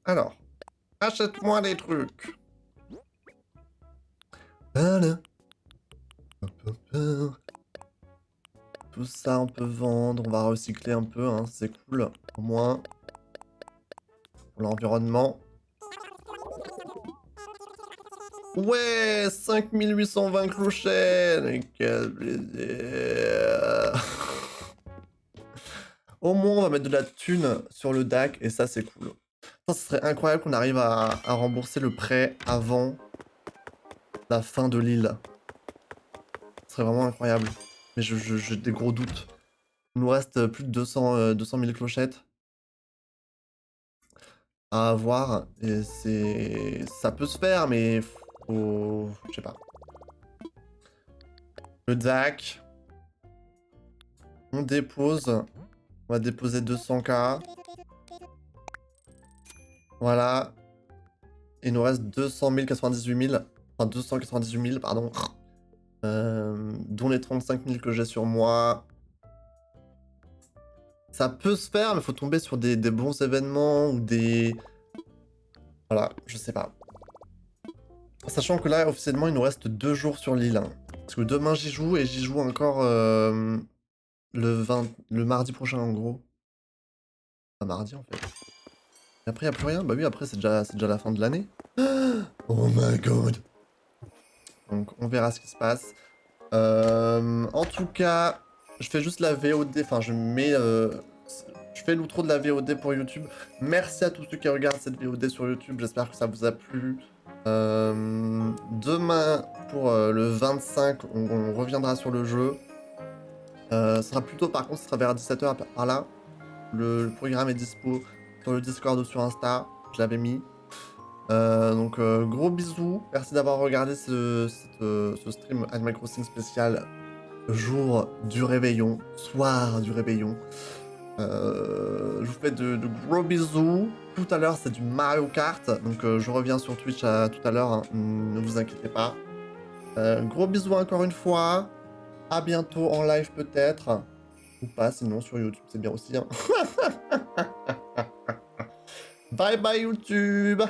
Alors, achète-moi des trucs. Voilà. Tout ça, on peut vendre. On va recycler un peu, hein, c'est cool. Au moins, pour l'environnement. Ouais, 5820 clochettes. Quel plaisir. Au moins, on va mettre de la thune sur le DAC et ça, c'est cool. Ça, ce serait incroyable qu'on arrive à rembourser le prêt avant la fin de l'île. Ce serait vraiment incroyable. Mais j'ai des gros doutes. Il nous reste plus de 200 000 clochettes à avoir. Et ça peut se faire, mais faut... je sais pas. Le DAC. On dépose. On va déposer 200K. Voilà. Il nous reste 298 000. Enfin, 298 000, pardon. Dont les 35 000 que j'ai sur moi. Ça peut se faire, mais il faut tomber sur des bons événements ou des... Voilà, je sais pas. Sachant que là, officiellement, il nous reste 2 jours sur l'île. Hein. Parce que demain, j'y joue et j'y joue encore le mardi prochain, en gros. Enfin, mardi, en fait. Et après, il n'y a plus rien. Bah oui, après, c'est déjà la fin de l'année. Oh my god. Donc, on verra ce qui se passe. En tout cas, je fais juste la VOD. Enfin, je fais l'outro de la VOD pour YouTube. Merci à tous ceux qui regardent cette VOD sur YouTube. J'espère que ça vous a plu. Demain, pour le 25, on reviendra sur le jeu. Ce sera plutôt, par contre, ce sera vers 17h par là. Le programme est dispo sur le Discord ou sur Insta. Je l'avais mis. Donc gros bisous, merci d'avoir regardé ce stream Animal Crossing spécial jour du réveillon, soir du réveillon. Je vous fais de gros bisous. Tout à l'heure c'est du Mario Kart, donc je reviens sur Twitch tout à l'heure, hein, ne vous inquiétez pas. Gros bisous encore une fois, à bientôt en live peut-être, ou pas, sinon sur YouTube c'est bien aussi. Hein. Bye bye YouTube.